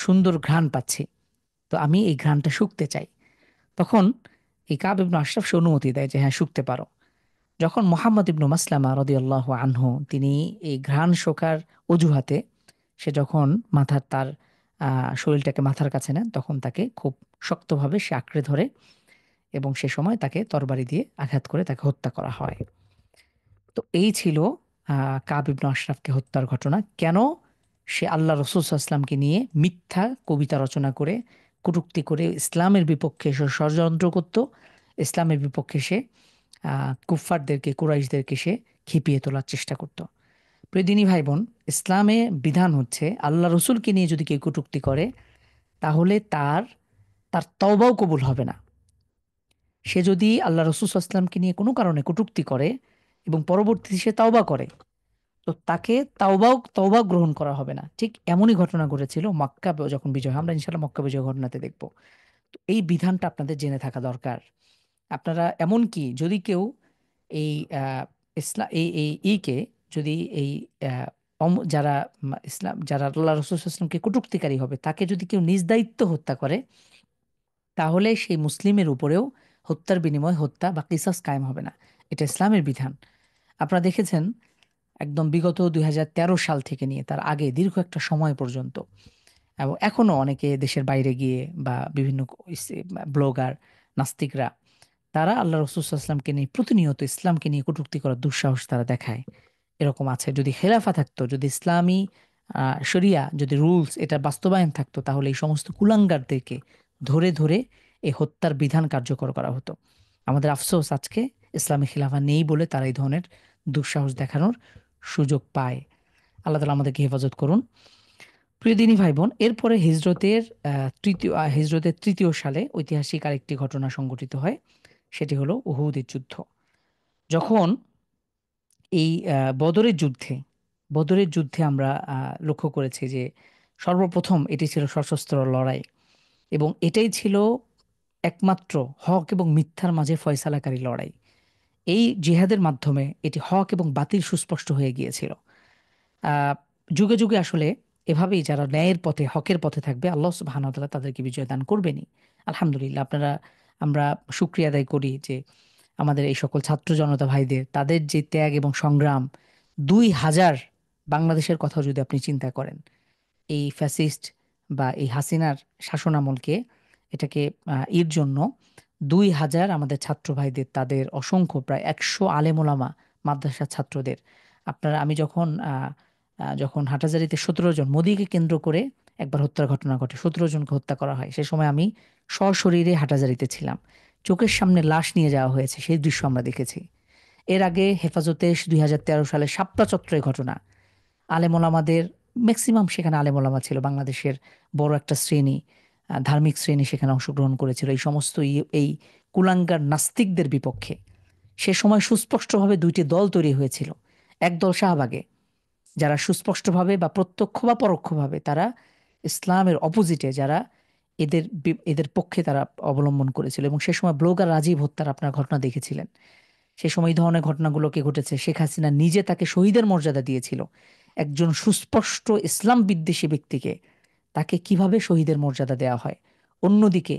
সুন্দর ঘ্রাণ পাচ্ছি, তো আমি এই ঘ্রাণটা শুঁকতে চাই। তখন এই কাব ইবনু আশরাফ সে অনুমতি দেয় যে হ্যাঁ শুঁকতে পারো। যখন মোহাম্মদ ইবনু মাসলামা রাদিয়াল্লাহু আনহু তিনি এই ঘ্রাণ শোকার অজুহাতে সে যখন মাথার তার শরীরটাকে মাথার কাছে নেন, তখন তাকে খুব শক্তভাবে সে আঁকড়ে ধরে এবং সে সময় তাকে তরবারি দিয়ে আঘাত করে তাকে হত্যা করা হয়। তো এই ছিল কাব ইবনে আশরাফকে হত্যার ঘটনা। কেন? সে আল্লাহ রসুল সাল্লাল্লাহু আলাইহি ওয়াসাল্লামকে নিয়ে মিথ্যা কবিতা রচনা করে, কটূক্তি করে ইসলামের বিপক্ষে সে ষড়যন্ত্র করত। ইসলামের বিপক্ষে সে কুফফারদেরকে, কুরাইশদেরকে সে খেপিয়ে তোলার চেষ্টা করত। প্রিয় দিনী ভাই বোন, ইসলামে বিধান হচ্ছে আল্লাহ রসুলকে নিয়ে যদি কেউ কটূক্তি করে তাহলে তার তার তওবাও কবুল হবে না। সে যদি আল্লাহ রসুল সাল্লাল্লাহু আলাইহি ওয়াসাল্লামকে নিয়ে কোনো কারণে কটূক্তি করে এবং পরবর্তীতে সে তাওবা করে, তো তাকে তাওবাও গ্রহণ করা হবে না। ঠিক এমনই ঘটনা ঘটেছিল মক্কা যখন বিজয় হয়। আমরা ইনশাআল্লাহ মক্কা বিজয় ঘটনাতে দেখব। তো এই বিধানটা আপনাদের জেনে থাকা দরকার। আপনারা এমনকি যদি কেউ এই ইসলাম এই ইকে যদি এই যারা ইসলাম যারা আল্লাহ রসুল সাল্লাল্লাহু আলাইহি ওয়াসাল্লামকে কটূক্তিকারী হবে তাকে যদি কেউ নিজ দায়িত্ব হত্যা করে, তাহলে সেই মুসলিমের উপরেও হত্যার বিনিময়ে হত্যা বা কিসাস কায়েম হবে না। এটা ইসলামের বিধান। আপনারা দেখেছেন একদম বিগত ২০১৩ সাল থেকে নিয়ে তার আগে দীর্ঘ একটা সময় পর্যন্ত, এবং এখনো অনেকে দেশের বাইরে গিয়ে বা বিভিন্ন ব্লগার, নাস্তিকরা, তারা আল্লাহ রসুল সাল্লাল্লাহু আলাইহি ওয়াসাল্লামকে নিয়ে প্রতিনিয়ত ইসলামকে নিয়ে কটূক্তি করার দুঃসাহস তারা দেখায়। এরকম আছে। যদি খেলাফা থাকতো, যদি ইসলামী শরিয়া, যদি রুলস এটা বাস্তবায়ন থাকতো, তাহলে এই সমস্ত কুলাঙ্গারদেরকে ধরে ধরে এই হত্যার বিধান কার্যকর করা হতো। আমাদের আফসোস আজকে ইসলামী খিলাফা নেই বলে তারা এই ধরনের দুঃসাহস দেখানোর সুযোগ পায়। আল্লাহ তাআলা আমাদেরকে হেফাজত করুন। প্রিয় দিনী ভাই বোন, এরপরে হিজরতের তৃতীয় সালে ঐতিহাসিক আরেকটি ঘটনা সংঘটিত হয়। সেটি হলো উহুদের যুদ্ধ। যখন এই বদরের যুদ্ধে আমরা লক্ষ্য করেছি যে সর্বপ্রথম এটি ছিল সশস্ত্র লড়াই এবং এটাই ছিল একমাত্র হক এবং মিথ্যার মাঝে ফয়সালাকারী লড়াই। এই জিহাদের মাধ্যমে এটি হক এবং বাতিল সুস্পষ্ট হয়ে গিয়েছিল। আহ, যুগে যুগে আসলে এভাবেই যারা ন্যায়ের পথে, হকের পথে থাকবে, আল্লাহ সুবহানাহু ওয়া তাআলা তাদেরকে বিজয় দান করবেনই। আলহামদুলিল্লাহ, আমরা শুকরিয়া আদায় করি যে আমাদের এই সকল ছাত্র জনতা ভাইদের, তাদের যে ত্যাগ এবং সংগ্রাম, ২,০০০ বাংলাদেশের কথাও যদি আপনি চিন্তা করেন, এই ফ্যাসিস্ট বা এই হাসিনার শাসনামলকে এটাকে এর জন্য ২,০০০ আমাদের ছাত্র ভাইদের, তাদের অসংখ্য প্রায় ১০০ আলেম ওলামা, মাদ্রাসার ছাত্রদের, আপনারা আমি যখন হাটাজারিতে ১৭ জন মোদিকে কেন্দ্র করে একবার হত্যার ঘটনা ঘটে, ১৭ জনকে হত্যা করা হয়, সে সময় আমি সশরীরে হাটাজারিতে ছিলাম। চোখের সামনে লাশ নিয়ে যাওয়া হয়েছে, সেই দৃশ্য আমরা দেখেছি। এর আগে হেফাজতে ২০১৩ সালে শাপলা চত্বরের ঘটনা, আলেম ওলামাদের ম্যাক্সিমাম সেখানে আলেম ওলামা ছিল, বাংলাদেশের বড় একটা শ্রেণী, ধার্মিক শ্রেণী সেখানে অংশগ্রহণ করেছিল এই সমস্ত এই কুলাঙ্গার নাস্তিকদের বিপক্ষে। সে সময় সুস্পষ্টভাবে দুইটি দল তৈরি হয়েছিল। একদল শাহবাগে, যারা সুস্পষ্টভাবে বা প্রত্যক্ষ বা পরোক্ষভাবে তারা ইসলামের অপোজিটে, যারা এদের পক্ষে তারা অবলম্বন করেছিল। এবং সে সময় ব্লগার রাজীব হত্যার আপনার ঘটনা দেখেছিলেন। সে সময় এই ধরনের ঘটনাগুলোকে ঘটেছে। শেখ হাসিনা নিজে তাকে শহীদের মর্যাদা দিয়েছিল। একজন সুস্পষ্ট ইসলাম বিদ্বেষী ব্যক্তিকে তাকে কিভাবে শহীদের মর্যাদা দেওয়া হয়। অন্যদিকে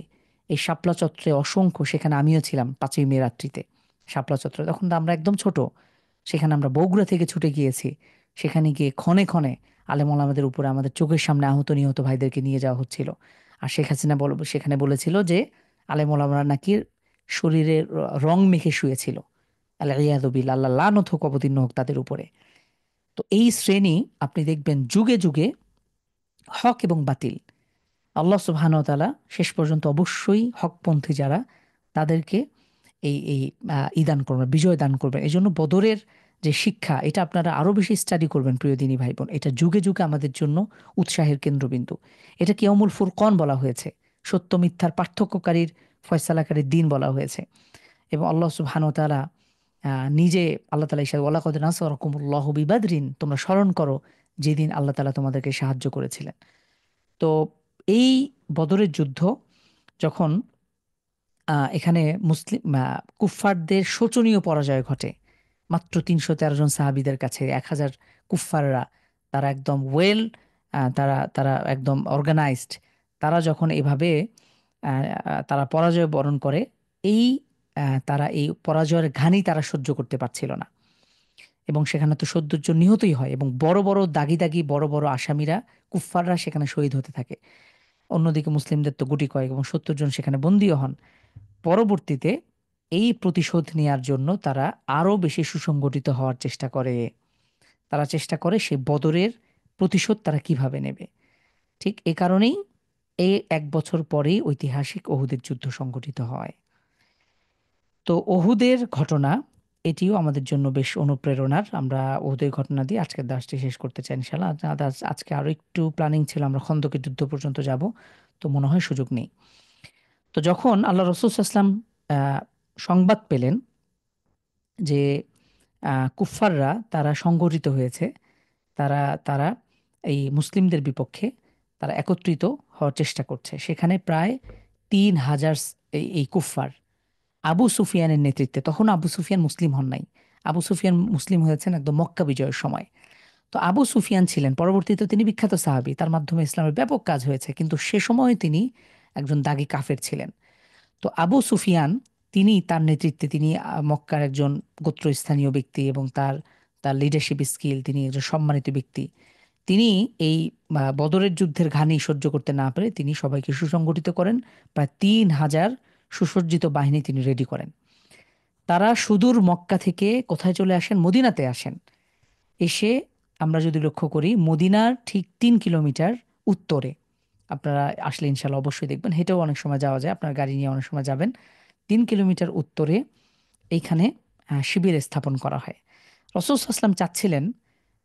এই শাপলা চত্বরে অসংখ্য, সেখানে আমিও ছিলাম 5ই মে রাত্রিতে শাপলা চত্বরে, তখন তো আমরা একদম ছোট। সেখানে আমরা বগুড়া থেকে ছুটে গিয়েছি। সেখানে গিয়ে ক্ষণে ক্ষণে আলেম ওলামাদের উপরে আমাদের চোখের সামনে আহত নিহত ভাইদেরকে নিয়ে যাওয়া হচ্ছিল। আর শেখ হাসিনা সেখানে বলেছিল যে আলেম ওলামারা নাকি শরীরে রং মেখে শুয়েছিল। আল্লাহ ইয়াদুবিল, আল্লাহ লানত হোক, অবতীর্ণ হোক তাদের উপরে। তো এই শ্রেণী আপনি দেখবেন যুগে যুগে হক এবং বাতিল, আল্লাহ সুবহানাহু ওয়া তাআলা শেষ পর্যন্ত অবশ্যই হকপন্থী যারা, তাদেরকে এই এই দান করবেন, বিজয় দান করবেন। এই জন্য বদরের যে শিক্ষা, এটা আপনারা আরো বেশি স্টাডি করবেন প্রিয় দিনী ভাই বোন। এটা যুগে যুগে আমাদের জন্য উৎসাহের কেন্দ্রবিন্দু। এটা ইয়াউমুল ফুরকান বলা হয়েছে, সত্য মিথ্যার পার্থক্যকারীর, ফয়সালাকারীর দিন বলা হয়েছে। এবং আল্লাহ সুবহানাহু ওয়া তাআলা নিজে, আল্লাহ তাআলা ইরশাদ, ওয়ালাকাদ নাসারাকুমুল্লাহু বিবাদরিন, তোমরা স্মরণ করো যেদিন আল্লাহ তাআলা তোমাদেরকে সাহায্য করেছিলেন। তো এই বদরের যুদ্ধ যখন এখানে মুসলিম কুফফারদের শোচনীয় পরাজয় ঘটে, মাত্র 313 জন সাহাবীদের কাছে 1000 কুফফাররা, তারা একদম তারা তারা একদম অর্গানাইজড, তারা যখন এভাবে তারা পরাজয় বরণ করে, এই তারা এই পরাজয়ের ঘানি তারা সহ্য করতে পারছিল না। এবং সেখানে তো 70 জন নিহতই হয়, এবং বড় বড় দাগি দাগি বড় বড় আসামিরা, কুফফাররা সেখানে শহীদ হতে থাকে। অন্যদিকে মুসলিমদের তো গুটি কয়েক, এবং 70 জন সেখানে বন্দীও হন। পরবর্তীতে এই প্রতিশোধ নেয়ার জন্য তারা আরো বেশি সুসংগঠিত হওয়ার চেষ্টা করে। তারা চেষ্টা করে সেই বদরের প্রতিশোধ তারা কিভাবে নেবে। ঠিক এ কারণেই এই 1 বছর পরেই ঐতিহাসিক ওহুদের যুদ্ধ সংঘটিত হয়। তো ওহুদের ঘটনা, এটিও আমাদের জন্য বেশ অনুপ্রেরণার। আমরা ওহুদের ঘটনা দিয়ে আজকের দাসটি শেষ করতে চাই ইনশাআল্লাহ। আজকে আরো একটু প্ল্যানিং ছিল, আমরা খন্দকের যুদ্ধ পর্যন্ত যাব, তো মনে হয় সুযোগ নেই। তো যখন আল্লাহ রাসূল সাল্লাল্লাহু আলাইহি ওয়াসাল্লাম সংবাদ পেলেন যে কুফফাররা তারা সংগঠিত হয়েছে, তারা তারা এই মুসলিমদের বিপক্ষে তারা একত্রিত হওয়ার চেষ্টা করছে, সেখানে প্রায় 3000 এই কুফফার আবু সুফিয়ানের নেতৃত্বে, তখন আবু সুফিয়ান মুসলিম হন নাই, আবু সুফিয়ান মুসলিম হয়েছেন একদম মক্কা বিজয়ের সময়। তো আবু সুফিয়ান ছিলেন, পরবর্তীতে তিনি বিখ্যাত সাহাবী, তার মাধ্যমে ইসলামের ব্যাপক কাজ হয়েছে, কিন্তু সে সময় তিনি একজন দাগী কাফের ছিলেন। তো আবু সুফিয়ান, তিনি তার নেতৃত্বে, তিনি মক্কার একজন গোত্রস্থানীয় ব্যক্তি, এবং তার তার লিডারশিপ স্কিল, তিনি একজন সম্মানিত ব্যক্তি। তিনি এই বদরের যুদ্ধের ঘানি সহ্য করতে না পেরে তিনি সবাইকে সুসংগঠিত করেন। প্রায় 3000 সুসজ্জিত বাহিনী তিনি রেডি করেন। তারা সুদূর মক্কা থেকে কোথায় চলে আসেন? মদিনাতে আসেন। এসে আমরা যদি লক্ষ্য করি, মদিনার ঠিক 3 কিলোমিটার উত্তরে, আপনারা আসলে ইনশাল্লাহ অবশ্যই দেখবেন, হেঁটেও অনেক সময় যাওয়া যায়, আপনার গাড়ি নিয়ে অনেক সময় যাবেন, 3 কিলোমিটার উত্তরে এইখানে শিবির স্থাপন করা হয়। রাসূল সাল্লাল্লাহু আলাইহি ওয়াসাল্লাম চাচ্ছিলেন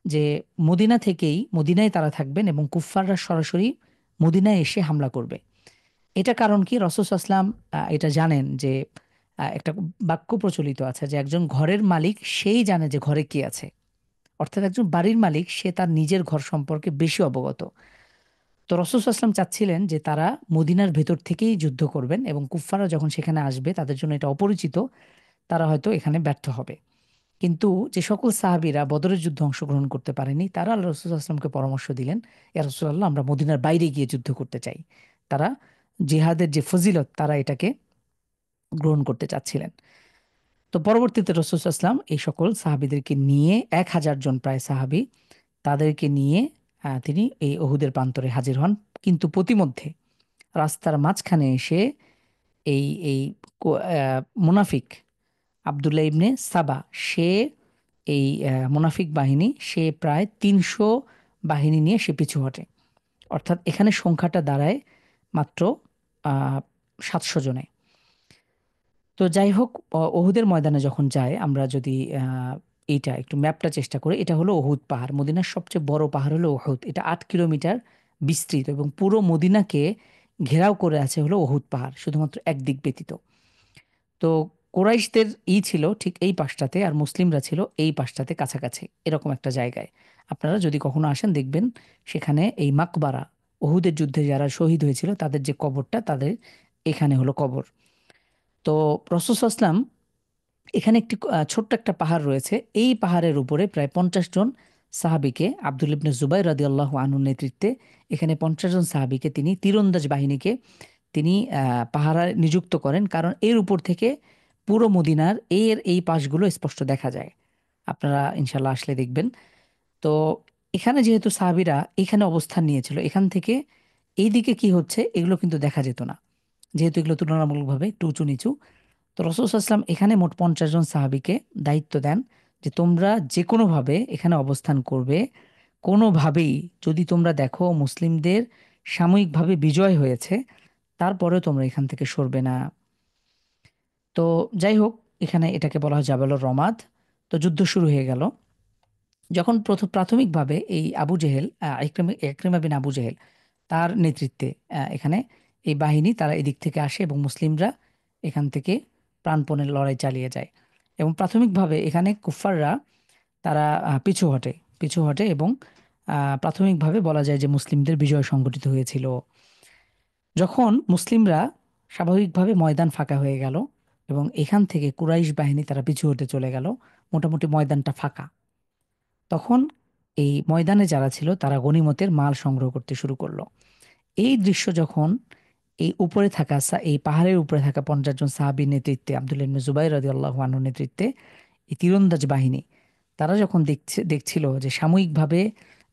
যে মদিনায় তারা থাকবেন, এবং কুফফাররা সরাসরি মদিনায় এসে হামলা করবে। এটা কারণ কি? রাসূল সাল্লাল্লাহু আলাইহি ওয়াসাল্লাম এটা জানেন যে একটা বাক্য প্রচলিত আছে যে একজন ঘরের মালিক সেই জানে যে ঘরে কি আছে। অর্থাৎ একজন বাড়ির মালিক সে তার নিজের ঘর সম্পর্কে বেশি অবগত। তো রাসূল সাল্লাল্লাহু আলাইহি ওয়াসাল্লাম চাচ্ছিলেন যে তারা মদিনার ভেতর থেকেই যুদ্ধ করবেন, এবং কুফফাররা যখন সেখানে আসবে তাদের জন্য এটা অপরিচিত, তারা হয়তো এখানে ব্যর্থ হবে। কিন্তু যে সকল সাহাবীরা বদরের যুদ্ধে অংশগ্রহণ করতে পারেনি, তারা আল্লাহ রাসূল সাল্লাল্লাহু আলাইহি ওয়াসাল্লামকে পরামর্শ দিলেন, ইয়া রাসূলুল্লাহ, আমরা মদিনার বাইরে গিয়ে যুদ্ধ করতে চাই। তারা জিহাদের যে ফজিলত, তারা এটাকে গ্রহণ করতে চাচ্ছিলেন। তো পরবর্তীতে রাসূল সাল্লাল্লাহু আলাইহি ওয়াসাল্লাম এই সকল সাহাবীদেরকে নিয়ে, 1000 জন প্রায় সাহাবী, তাদেরকে নিয়ে তিনি এই উহুদের প্রান্তরে হাজির হন। কিন্তু প্রতিমধ্যে রাস্তার মাঝখানে এসে এই এই মুনাফিক আব্দুল্লাহ ইবনে সাবা, সে এই মুনাফিক বাহিনী, সে প্রায় 300 বাহিনী নিয়ে সে পিছু হটে। অর্থাৎ এখানে সংখ্যাটা দাঁড়ায় মাত্র 700 জনে। তো যাই হোক, ওহুদের ময়দানে যখন যায়, আমরা যদি এইটা একটু ম্যাপটা চেষ্টা করি, এটা হলো ওহুদ পাহাড়। মদিনার সবচেয়ে বড় পাহাড় হলো ওহুদ। এটা 8 কিলোমিটার বিস্তৃত, এবং পুরো মদিনাকে ঘেরাও করে আছে হলো উহুদ পাহাড়, শুধুমাত্র একদিক ব্যতীত। তো কুরাইশদের ছিল ঠিক এই পাশটাতে, আর মুসলিমরা ছিল এই পাশটাতে কাছাকাছি এরকম একটা জায়গায়। আপনারা যদি কখনো আসেন দেখবেন সেখানে এই মাকবারা, উহুদের যুদ্ধে যারা শহীদ হয়েছিল তাদের যে কবরটা, তাদের এখানে হলো কবর। তো রাসূল সাল্লাল্লাহু আলাইহি ওয়াসাল্লাম, এখানে একটি ছোট্ট একটা পাহাড় রয়েছে, এই পাহাড়ের উপরে প্রায় 50 জন সাহাবীকে, আব্দুল ইবনে জুবাইর রাদিয়াল্লাহু আনহুর নেতৃত্বে এখানে 50 জন সাহাবীকে তিনি তীরন্দাজ বাহিনীকে তিনি পাহারায় নিযুক্ত করেন, কারণ এর উপর থেকে পুরো মদিনার এই পাশগুলো স্পষ্ট দেখা যায়। আপনারা ইনশাল্লাহ আসলে দেখবেন। তো এখানে যেহেতু সাহাবীরা এখানে অবস্থান নিয়েছিল, এখান থেকে এইদিকে কি হচ্ছে এগুলো কিন্তু দেখা যেত না, যেহেতু এগুলো তুলনামূলকভাবে একটু উঁচু নিচু। তো রাসূল সাল্লাল্লাহু আলাইহি ওয়াসাল্লাম এখানে মোট 50 জন সাহাবীকে দায়িত্ব দেন যে তোমরা যে কোনোভাবে এখানে অবস্থান করবে, কোনোভাবেই যদি তোমরা দেখো মুসলিমদের সাময়িকভাবে বিজয় হয়েছে, তারপরেও তোমরা এখান থেকে সরবে না। তো যাই হোক, এখানে এটাকে বলা হয় জাবালুর রমাদ। তো যুদ্ধ শুরু হয়ে গেল। যখন প্রাথমিকভাবে এই আবু জেহেল, ইকরিমা বিন আবু জেহেল, তার নেতৃত্বে এখানে এই বাহিনী তারা এদিক থেকে আসে এবং মুসলিমরা এখান থেকে প্রাণপণে লড়াই চালিয়ে যায়। এবং প্রাথমিকভাবে এখানে কুফাররা তারা পিছু হটে এবং প্রাথমিকভাবে বলা যায় যে মুসলিমদের বিজয় সংঘটিত হয়েছিল। যখন মুসলিমরা স্বাভাবিকভাবে ময়দান ফাঁকা হয়ে গেল এবং এখান থেকে কুরাইশ বাহিনী তারা পিছু হটে চলে গেল, মোটামুটি ময়দানটা ফাঁকা, তখন এই ময়দানে যারা ছিল তারা গনিমতের মাল সংগ্রহ করতে শুরু করলো। এই দৃশ্য যখন এই উপরে থাকা এই পাহাড়ের উপরে থাকা 50 জন সাহাবীর নেতৃত্বে, আব্দুল্লাহ ইবনে জুবাইর রাদিয়াল্লাহু আনহুর নেতৃত্বে এই তীরন্দাজ বাহিনী, তারা যখন দেখছিল যে সাময়িকভাবে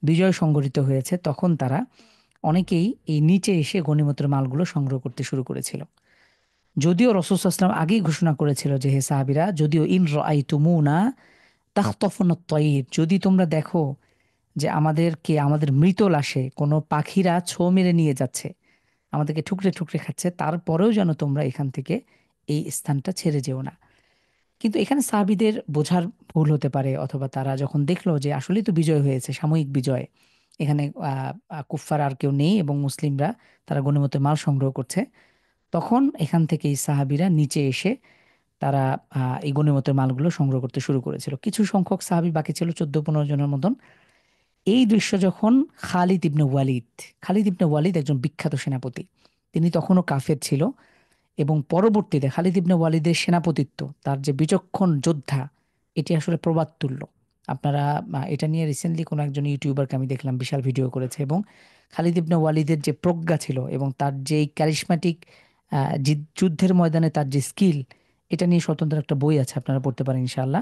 বিজয় সংঘটিত হয়েছে, তখন তারা অনেকেই এই নিচে এসে গনিমতের মালগুলো সংগ্রহ করতে শুরু করেছিল। যদিও রাসূল সাল্লাল্লাহু আলাইহি ওয়াসাল্লাম আগেই ঘোষণা করেছিল যে হে সাহাবীরা, যদিও ইন রাআইতুমুনা তাখতাফুনাত তায়র, যদি তোমরা দেখো যে আমাদের মৃত লাশে কোনো পাখিরা ছোঁ মেরে নিয়ে যাচ্ছে, আমাদেরকে ঠুকরে ঠুকরে খাচ্ছে, তারপরেও যেন তোমরা এখান থেকে এই স্থানটা ছেড়ে যেও না। কিন্তু এখানে সাহাবীদের বোঝার ভুল হতে পারে, অথবা তারা যখন দেখলো যে আসলেই তো বিজয় হয়েছে, সাময়িক বিজয়, এখানে কুফফার আর কেউ নেই এবং মুসলিমরা তারা গনিমতের মাল সংগ্রহ করছে, তখন এখান থেকে এই সাহাবীরা নিচে এসে তারা এই গনিমতের মালগুলো সংগ্রহ করতে শুরু করেছিল। কিছু সংখ্যক সাহাবী বাকি ছিল, 14-15 জনের মতন। এই দৃশ্য যখন খালিদ ইবনে ওয়ালিদ একজন বিখ্যাত সেনাপতি, তিনি তখনও কাফের ছিল, এবং পরবর্তীতে খালিদ ইবনে ওয়ালিদের সেনাপতিত্ব, তার যে বিচক্ষণ যোদ্ধা, এটি আসলে প্রবাদ তুল্য। আপনারা এটা নিয়ে রিসেন্টলি কোনো একজন ইউটিউবারকে আমি দেখলাম, বিশাল ভিডিও করেছে, এবং খালিদ ইবনে ওয়ালিদের যে প্রজ্ঞা ছিল এবং তার যে ক্যারিশম্যাটিক যুদ্ধের ময়দানে তার যে স্কিল, এটা নিয়ে স্বতন্ত্র একটা বই আছে, আপনারা পড়তে পারেন ইনশাআল্লাহ।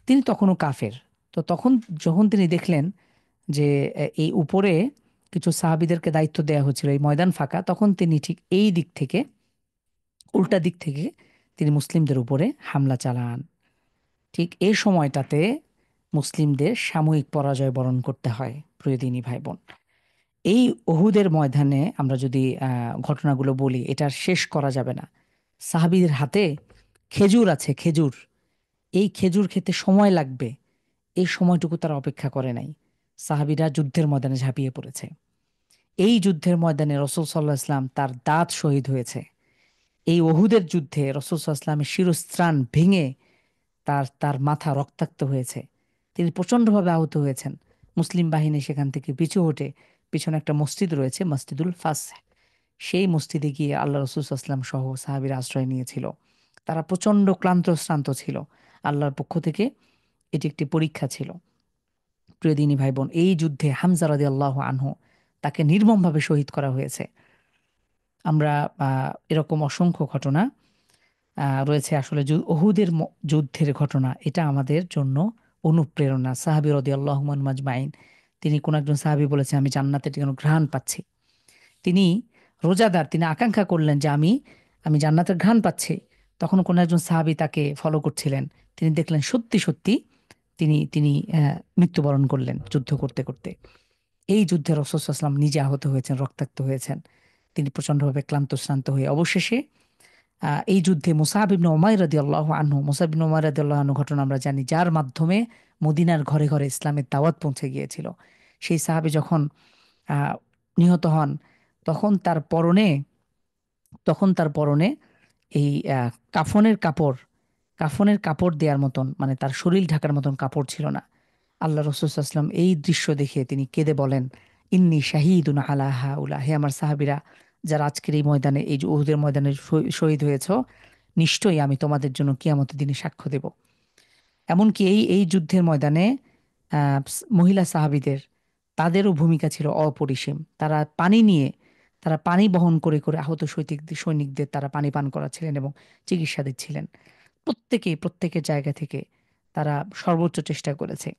তিনি তখনও কাফের। তো তখন যখন তিনি দেখলেন যে এই উপরে কিছু সাহাবীদেরকে দায়িত্ব দেওয়া হচ্ছিল, এই ময়দান ফাঁকা, তখন তিনি ঠিক এই দিক থেকে, উল্টা দিক থেকে তিনি মুসলিমদের উপরে হামলা চালান। ঠিক এই সময়টাতে মুসলিমদের সাময়িক পরাজয় বরণ করতে হয়। প্রিয় দিনী ভাই বোন, এই উহুদের ময়দানে আমরা যদি ঘটনাগুলো বলি, এটা আর শেষ করা যাবে না। সাহাবীদের হাতে খেজুর আছে, খেজুর, এই খেজুর খেতে সময় লাগবে, এই সময়টুকু তারা অপেক্ষা করে নাই। সাহাবীরা যুদ্ধের ময়দানে ঝাঁপিয়ে পড়েছে। এই যুদ্ধের ময়দানে রাসূল সাল্লাল্লাহু আলাইহি ওয়াসাল্লাম তার দাঁত শহীদ হয়েছে। এই উহুদের যুদ্ধে রাসূল সাল্লাল্লাহু আলাইহি ওয়াসাল্লামের শিরস্ত্রাণ ভেঙে তার তার মাথা রক্তাক্ত হয়েছে। তিনি প্রচণ্ডভাবে আহত হয়েছেন। মুসলিম বাহিনী সেখান থেকে পিছু হটে, পিছনে একটা মসজিদ রয়েছে, মসজিদুল ফাসহ, সেই মসজিদে গিয়ে আল্লাহ রাসূল সাল্লাল্লাহু আলাইহি ওয়াসাল্লাম সহ সাহাবীরা আশ্রয় নিয়েছিল। তারা প্রচণ্ড ক্লান্ত শ্রান্ত ছিল। আল্লাহর পক্ষ থেকে এটি একটি পরীক্ষা ছিল। প্রিয় দিনী ভাই বোন, এই যুদ্ধে হামজা রাদিয়াল্লাহু আনহু, তাকে নির্মমভাবে শহীদ করা হয়েছে। আমরা এরকম অসংখ্য ঘটনা রয়েছে আসলে। উহুদের যুদ্ধের ঘটনা, এটা আমাদের জন্য অনুপ্রেরণা। সাহাবী রাদিয়াল্লাহু আনহুম আজমাইন, তিনি কোন একজন সাহাবী বলেছে আমি জান্নাতের যেন ঘ্রাণ পাচ্ছি। তিনি রোজাদার, তিনি আকাঙ্ক্ষা করলেন যে আমি আমি জান্নাতের ঘ্রাণ পাচ্ছি। তখন কোন একজন সাহাবী তাকে ফলো করছিলেন, তিনি দেখলেন সত্যি সত্যি তিনি তিনি মৃত্যুবরণ করলেন যুদ্ধ করতে করতে। এই যুদ্ধে রাসূল সাল্লাল্লাহু আলাইহি ওয়াসাল্লাম নিজে আহত হয়েছেন, রক্তাক্ত হয়েছেন। তিনি প্রচণ্ডভাবে ক্লান্ত শ্রান্ত হয়ে অবশেষে এই যুদ্ধে মুসআব ইবনে উমাইর রাদিয়াল্লাহু আনহু ঘটনা আমরা জানি, যার মাধ্যমে মদিনার ঘরে ঘরে ইসলামের দাওয়াত পৌঁছে গিয়েছিল। সেই সাহাবী যখন আহ, নিহত হন, তখন তার পরনে তখন তার পরনে এই কাফনের কাপড়, কাফনের কাপড় দেওয়ার মতন, মানে তার শরীর ঢাকার মতন কাপড় ছিল না। আল্লাহ রসুল সাল্লাল্লাহু আলাইহি ওয়াসাল্লাম এই দৃশ্য দেখে তিনি কেঁদে বলেন, ইন্নী শাহিদুন আলা হাউলা, হে আমার সাহাবীরা, যারা আজকের এই ময়দানে, এই যে উহুদের ময়দানে শহীদ হয়েছ, নিশ্চয়ই আমি তোমাদের জন্য কিয়ামতের দিনে সাক্ষ্য দেব। এমনকি এই এই যুদ্ধের ময়দানে মহিলা সাহাবীদের, তাদেরও ভূমিকা ছিল অপরিসীম। তারা পানি নিয়ে, তারা পানি বহন করে করে আহত সৈনিকদের তারা পানি পান করাচ্ছিলেন এবং চিকিৎসা দিচ্ছিলেন। প্রত্যেকেই প্রত্যেকের জায়গা থেকে তারা সর্বোচ্চ চেষ্টা করেছে।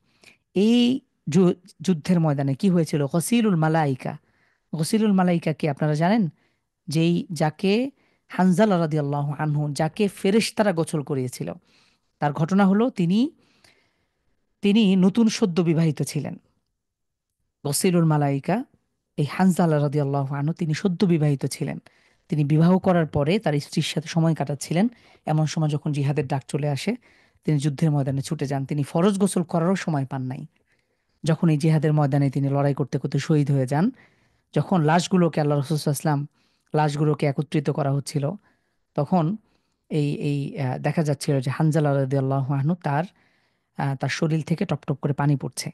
এই যুদ্ধের ময়দানে কি হয়েছিল, গসিলুল মালাইকা। গসিলুল মালাইকা কি আপনারা জানেন? যেই, যাকে হানজালা রাদিয়াল্লাহু আনহু, যাকে ফেরেশতারা গোসল করিয়েছিল। তার ঘটনা হলো, তিনি তিনি নতুন সদ্য বিবাহিত ছিলেন। গসিলুল মালাইকা, এই হানজালা রাদিয়াল্লাহু আনহু, তিনি সদ্য বিবাহিত ছিলেন। তিনি বিবাহ করার পরে তার স্ত্রীর সাথে সময় কাটাচ্ছিলেন। এমন সময় যখন জিহাদের ডাক চলে আসে, তিনি যুদ্ধের ময়দানে ছুটে যান। তিনি ফরজ গোসল করারও সময় পান নাই। যখন এই জিহাদের ময়দানে তিনি লড়াই করতে করতে শহীদ হয়ে যান, যখন লাশগুলোকে, আল্লাহ রাসূল সাল্লাল্লাহু আলাইহি ওয়াসাল্লাম লাশগুলোকে একত্রিত করা হচ্ছিল, তখন এই দেখা যাচ্ছিল যে হানজালা রাদিয়াল্লাহু আনহু, তার শরীর থেকে টপ টপ করে পানি পড়ছে।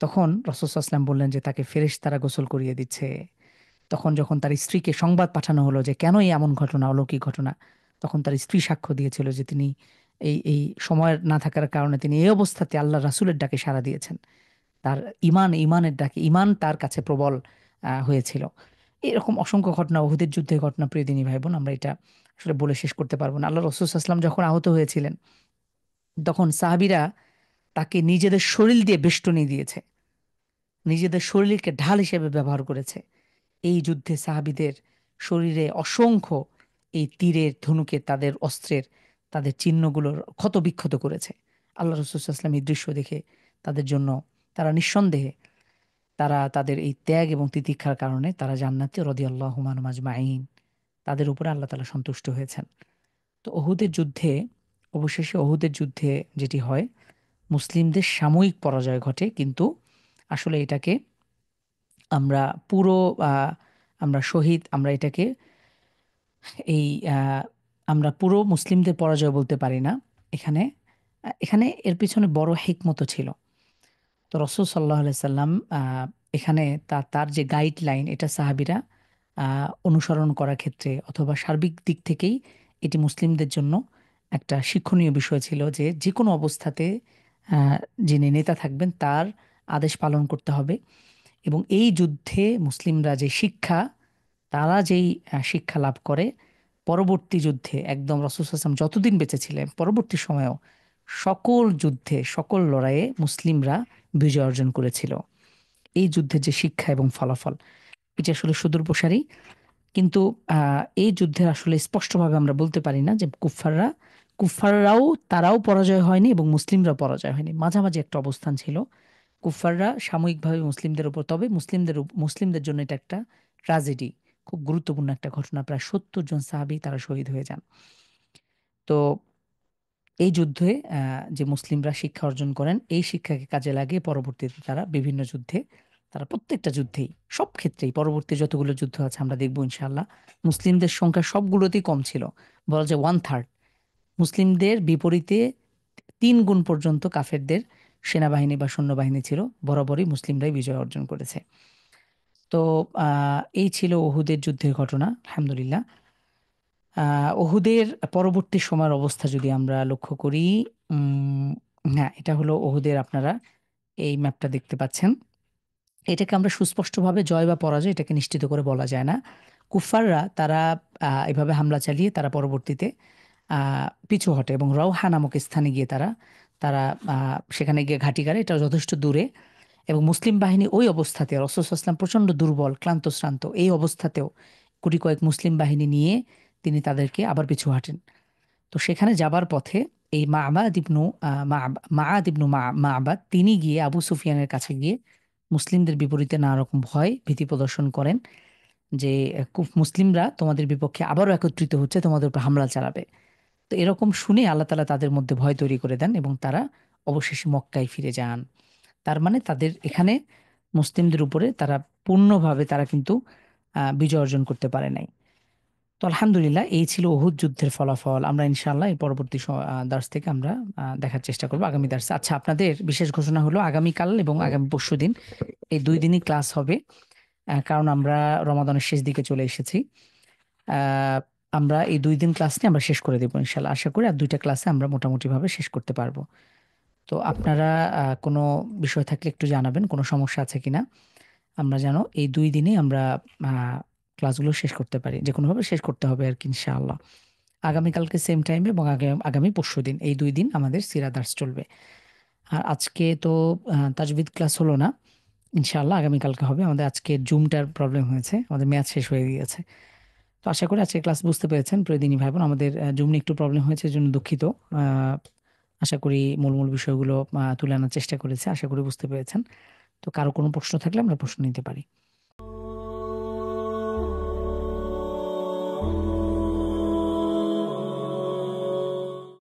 তখন রাসূল সাল্লাল্লাহু আলাইহি ওয়াসাল্লাম বললেন যে তাকে ফেরেশতারা গোসল করিয়ে দিচ্ছে। তখন যখন তার স্ত্রীকে সংবাদ পাঠানো হলো যে কেন এই এমন ঘটনা, অলৌকিক ঘটনা, তখন তার স্ত্রী সাক্ষ্য দিয়েছিল যে তিনি এই এই সময় না থাকার কারণে তিনি এই অবস্থাতে আল্লাহ রাসূলের ডাকে সাড়া দিয়েছেন। তার ইমানের ডাকে, ইমান তার কাছে প্রবল হয়েছিল। এরকম অসংখ্য ঘটনা, উহুদের যুদ্ধের ঘটনা, প্রিয় দিনী ভাই বোন, আমরা এটা আসলে বলে শেষ করতে পারবো না। আল্লাহ রাসূল সাল্লাল্লাহু আলাইহি ওয়াসাল্লাম যখন আহত হয়েছিলেন, তখন সাহাবীরা তাকে নিজেদের শরীর দিয়ে বেষ্টনী দিয়েছে, নিজেদের শরীরকে ঢাল হিসেবে ব্যবহার করেছে। এই যুদ্ধে সাহাবীদের শরীরে অসংখ্য এই তীরের, ধনুকে, তাদের অস্ত্রের, তাদের চিহ্নগুলোর ক্ষত বিক্ষত করেছে। আল্লাহ রাসূল সাল্লাল্লাহু আলাইহি ওয়াসাল্লাম এই দৃশ্য দেখে তাদের জন্য, তারা নিঃসন্দেহে, তারা তাদের এই ত্যাগ এবং তিতিক্ষার কারণে তারা জান্নাতে রাদিয়াল্লাহু আনহুম আজমাইন, তাদের উপরে আল্লাহ তাআলা সন্তুষ্ট হয়েছেন। তো উহুদের যুদ্ধে, অবশেষে উহুদের যুদ্ধে যেটি হয়, মুসলিমদের সাময়িক পরাজয় ঘটে, কিন্তু আসলে এটাকে আমরা পুরো, আহ, আমরা শহীদ, আমরা এটাকে এই আমরা পুরো মুসলিমদের পরাজয় বলতে পারি না। এখানে এখানে এর পিছনে বড় হিকমত ছিল। তো রসুল সাল্লাহ সাল্লাম এখানে তার যে গাইডলাইন, এটা সাহাবীরা অনুসরণ করার ক্ষেত্রে, অথবা সার্বিক দিক থেকেই এটি মুসলিমদের জন্য একটা শিক্ষণীয় বিষয় ছিল যে যে কোনো অবস্থাতে আহ, যিনি নেতা থাকবেন তার আদেশ পালন করতে হবে। এবং এই যুদ্ধে মুসলিমরা যে শিক্ষা, তারা যেই শিক্ষা লাভ করে, পরবর্তী যুদ্ধে একদম রাসূল সাল্লাল্লাহু আলাইহি ওয়াসাল্লাম যতদিন বেঁচে ছিলেন, পরবর্তী সময়েও সকল যুদ্ধে, সকল লড়াইয়ে মুসলিমরা বিজয় অর্জন করেছিল। এই যুদ্ধের যে শিক্ষা এবং ফলাফল, এটি আসলে সুদূর প্রসারী। কিন্তু এই যুদ্ধে আসলে স্পষ্টভাবে আমরা বলতে পারি না যে কুফফাররাও, তারাও পরাজয় হয়নি এবং মুসলিমরাও পরাজয় হয়নি, মাঝামাঝি একটা অবস্থান ছিল। কুফফাররা সাময়িকভাবে মুসলিমদের উপর, তবে মুসলিমদের জন্য এটা একটা ট্র্যাজেডি, খুব গুরুত্বপূর্ণ একটা ঘটনা। প্রায় ৭০ জন সাহাবী তারা শহীদ হয়ে যান। তো এই যুদ্ধে যে মুসলিমরা শিক্ষা অর্জন করেন, এই শিক্ষাকে কাজে লাগিয়ে পরবর্তীতে তারা বিভিন্ন যুদ্ধে, তারা প্রত্যেকটা যুদ্ধেই, সব ক্ষেত্রেই, পরবর্তী যতগুলো যুদ্ধ আছে আমরা দেখব ইনশাআল্লাহ, মুসলিমদের সংখ্যা সবগুলোতেই কম ছিল। বলা যায় 1/3। মুসলিমদের বিপরীতে 3 গুণ পর্যন্ত কাফেরদের সেনাবাহিনী বা সৈন্যবাহিনী ছিল। বরাবরই মুসলিমরাই বিজয় অর্জন করেছে। তো এই ছিল উহুদের যুদ্ধের ঘটনা, আলহামদুলিল্লাহ। উহুদের পরবর্তী সময়ের অবস্থা যদি আমরা লক্ষ্য করি, উম, হ্যাঁ, এটা হলো উহুদের, আপনারা এই ম্যাপটা দেখতে পাচ্ছেন। এটাকে আমরা সুস্পষ্টভাবে জয় বা পরাজয় এটাকে নিশ্চিত করে বলা যায় না। কুফাররা তারা এভাবে হামলা চালিয়ে তারা পরবর্তীতে পিছু হটে এবং রওহা নামক স্থানে গিয়ে তারা তারা সেখানে গিয়ে ঘাঁটি গাড়ে। এটা যথেষ্ট দূরে, এবং মুসলিম বাহিনী ওই অবস্থাতে, রাসূল সাল্লাল্লাহু আলাইহি ওয়াসাল্লাম প্রচণ্ড দুর্বল, ক্লান্ত শ্রান্ত, এই অবস্থাতেও গুটি কয়েক মুসলিম বাহিনী নিয়ে তিনি তাদেরকে আবার পিছু হাঁটেন। তো সেখানে যাবার পথে এই মা'বাদ ইবনু মা'আদ ইবনু মা'বাদ, তিনি গিয়ে আবু সুফিয়ানের কাছে গিয়ে মুসলিমদের বিপরীতে নানা রকম ভয় ভীতি প্রদর্শন করেন যে মুসলিমরা তোমাদের বিপক্ষে আবারও একত্রিত হচ্ছে, তোমাদের উপর হামলা চালাবে। তো এরকম শুনে আল্লাহ তাআলা তাদের মধ্যে ভয় তৈরি করে দেন এবং তারা অবশেষে মক্কায় ফিরে যান। তার মানে তাদের এখানে মুসলিমদের উপরে তারা পূর্ণভাবে তারা কিন্তু বিজয় অর্জন করতে পারে নাই। তো আলহামদুলিল্লাহ এই ছিল উহুদ যুদ্ধের ফলাফল। আমরা ইনশাআল্লাহ এই পরবর্তী দার্স থেকে আমরা দেখার চেষ্টা করবো আগামী দার্সে। আচ্ছা, আপনাদের বিশেষ ঘোষণা হলো আগামীকাল এবং আগামী পরশুদিন এই 2 দিনই ক্লাস হবে। কারণ আমরা রমাদানের শেষ দিকে চলে এসেছি। আহ, আমরা এই 2 দিন ক্লাস নিয়ে আমরা শেষ করে দেবো ইনশাল্লাহ। আশা করি আর 2টা ক্লাসে আমরা মোটামুটি ভাবে শেষ করতে পারবো। তো আপনারা কোনো বিষয় থাকলে একটু জানাবেন, কোনো সমস্যা আছে কিনা, আমরা যেন এই 2 দিনে আমরা আহ, ক্লাসগুলো শেষ করতে পারি, যে কোনোভাবে শেষ করতে হবে আর কি ইনশাআল্লাহ। আগামীকালকে সেম টাইমে এবং আগামী পরশুদিন এই 2 দিন আমাদের সিরা দার্স চলবে। আর আজকে তো তাজবিদ ক্লাস হলো না, ইনশাআল্লাহ আগামীকালকে হবে। আমাদের আজকে জুমটার প্রবলেম হয়েছে, আমাদের ম্যাচ শেষ হয়ে গিয়েছে। তো আশা করি আজকে ক্লাস বুঝতে পেরেছেন প্রতিদিনই ভাই বোন। আমাদের জুম নিয়ে একটু প্রবলেম হয়েছে, এর জন্য দুঃখিত। আহ, আশা করি মূল মূল বিষয়গুলো তুলে আনার চেষ্টা করেছে, আশা করি বুঝতে পেরেছেন। তো কারো কোনো প্রশ্ন থাকলে আমরা প্রশ্ন নিতে পারি।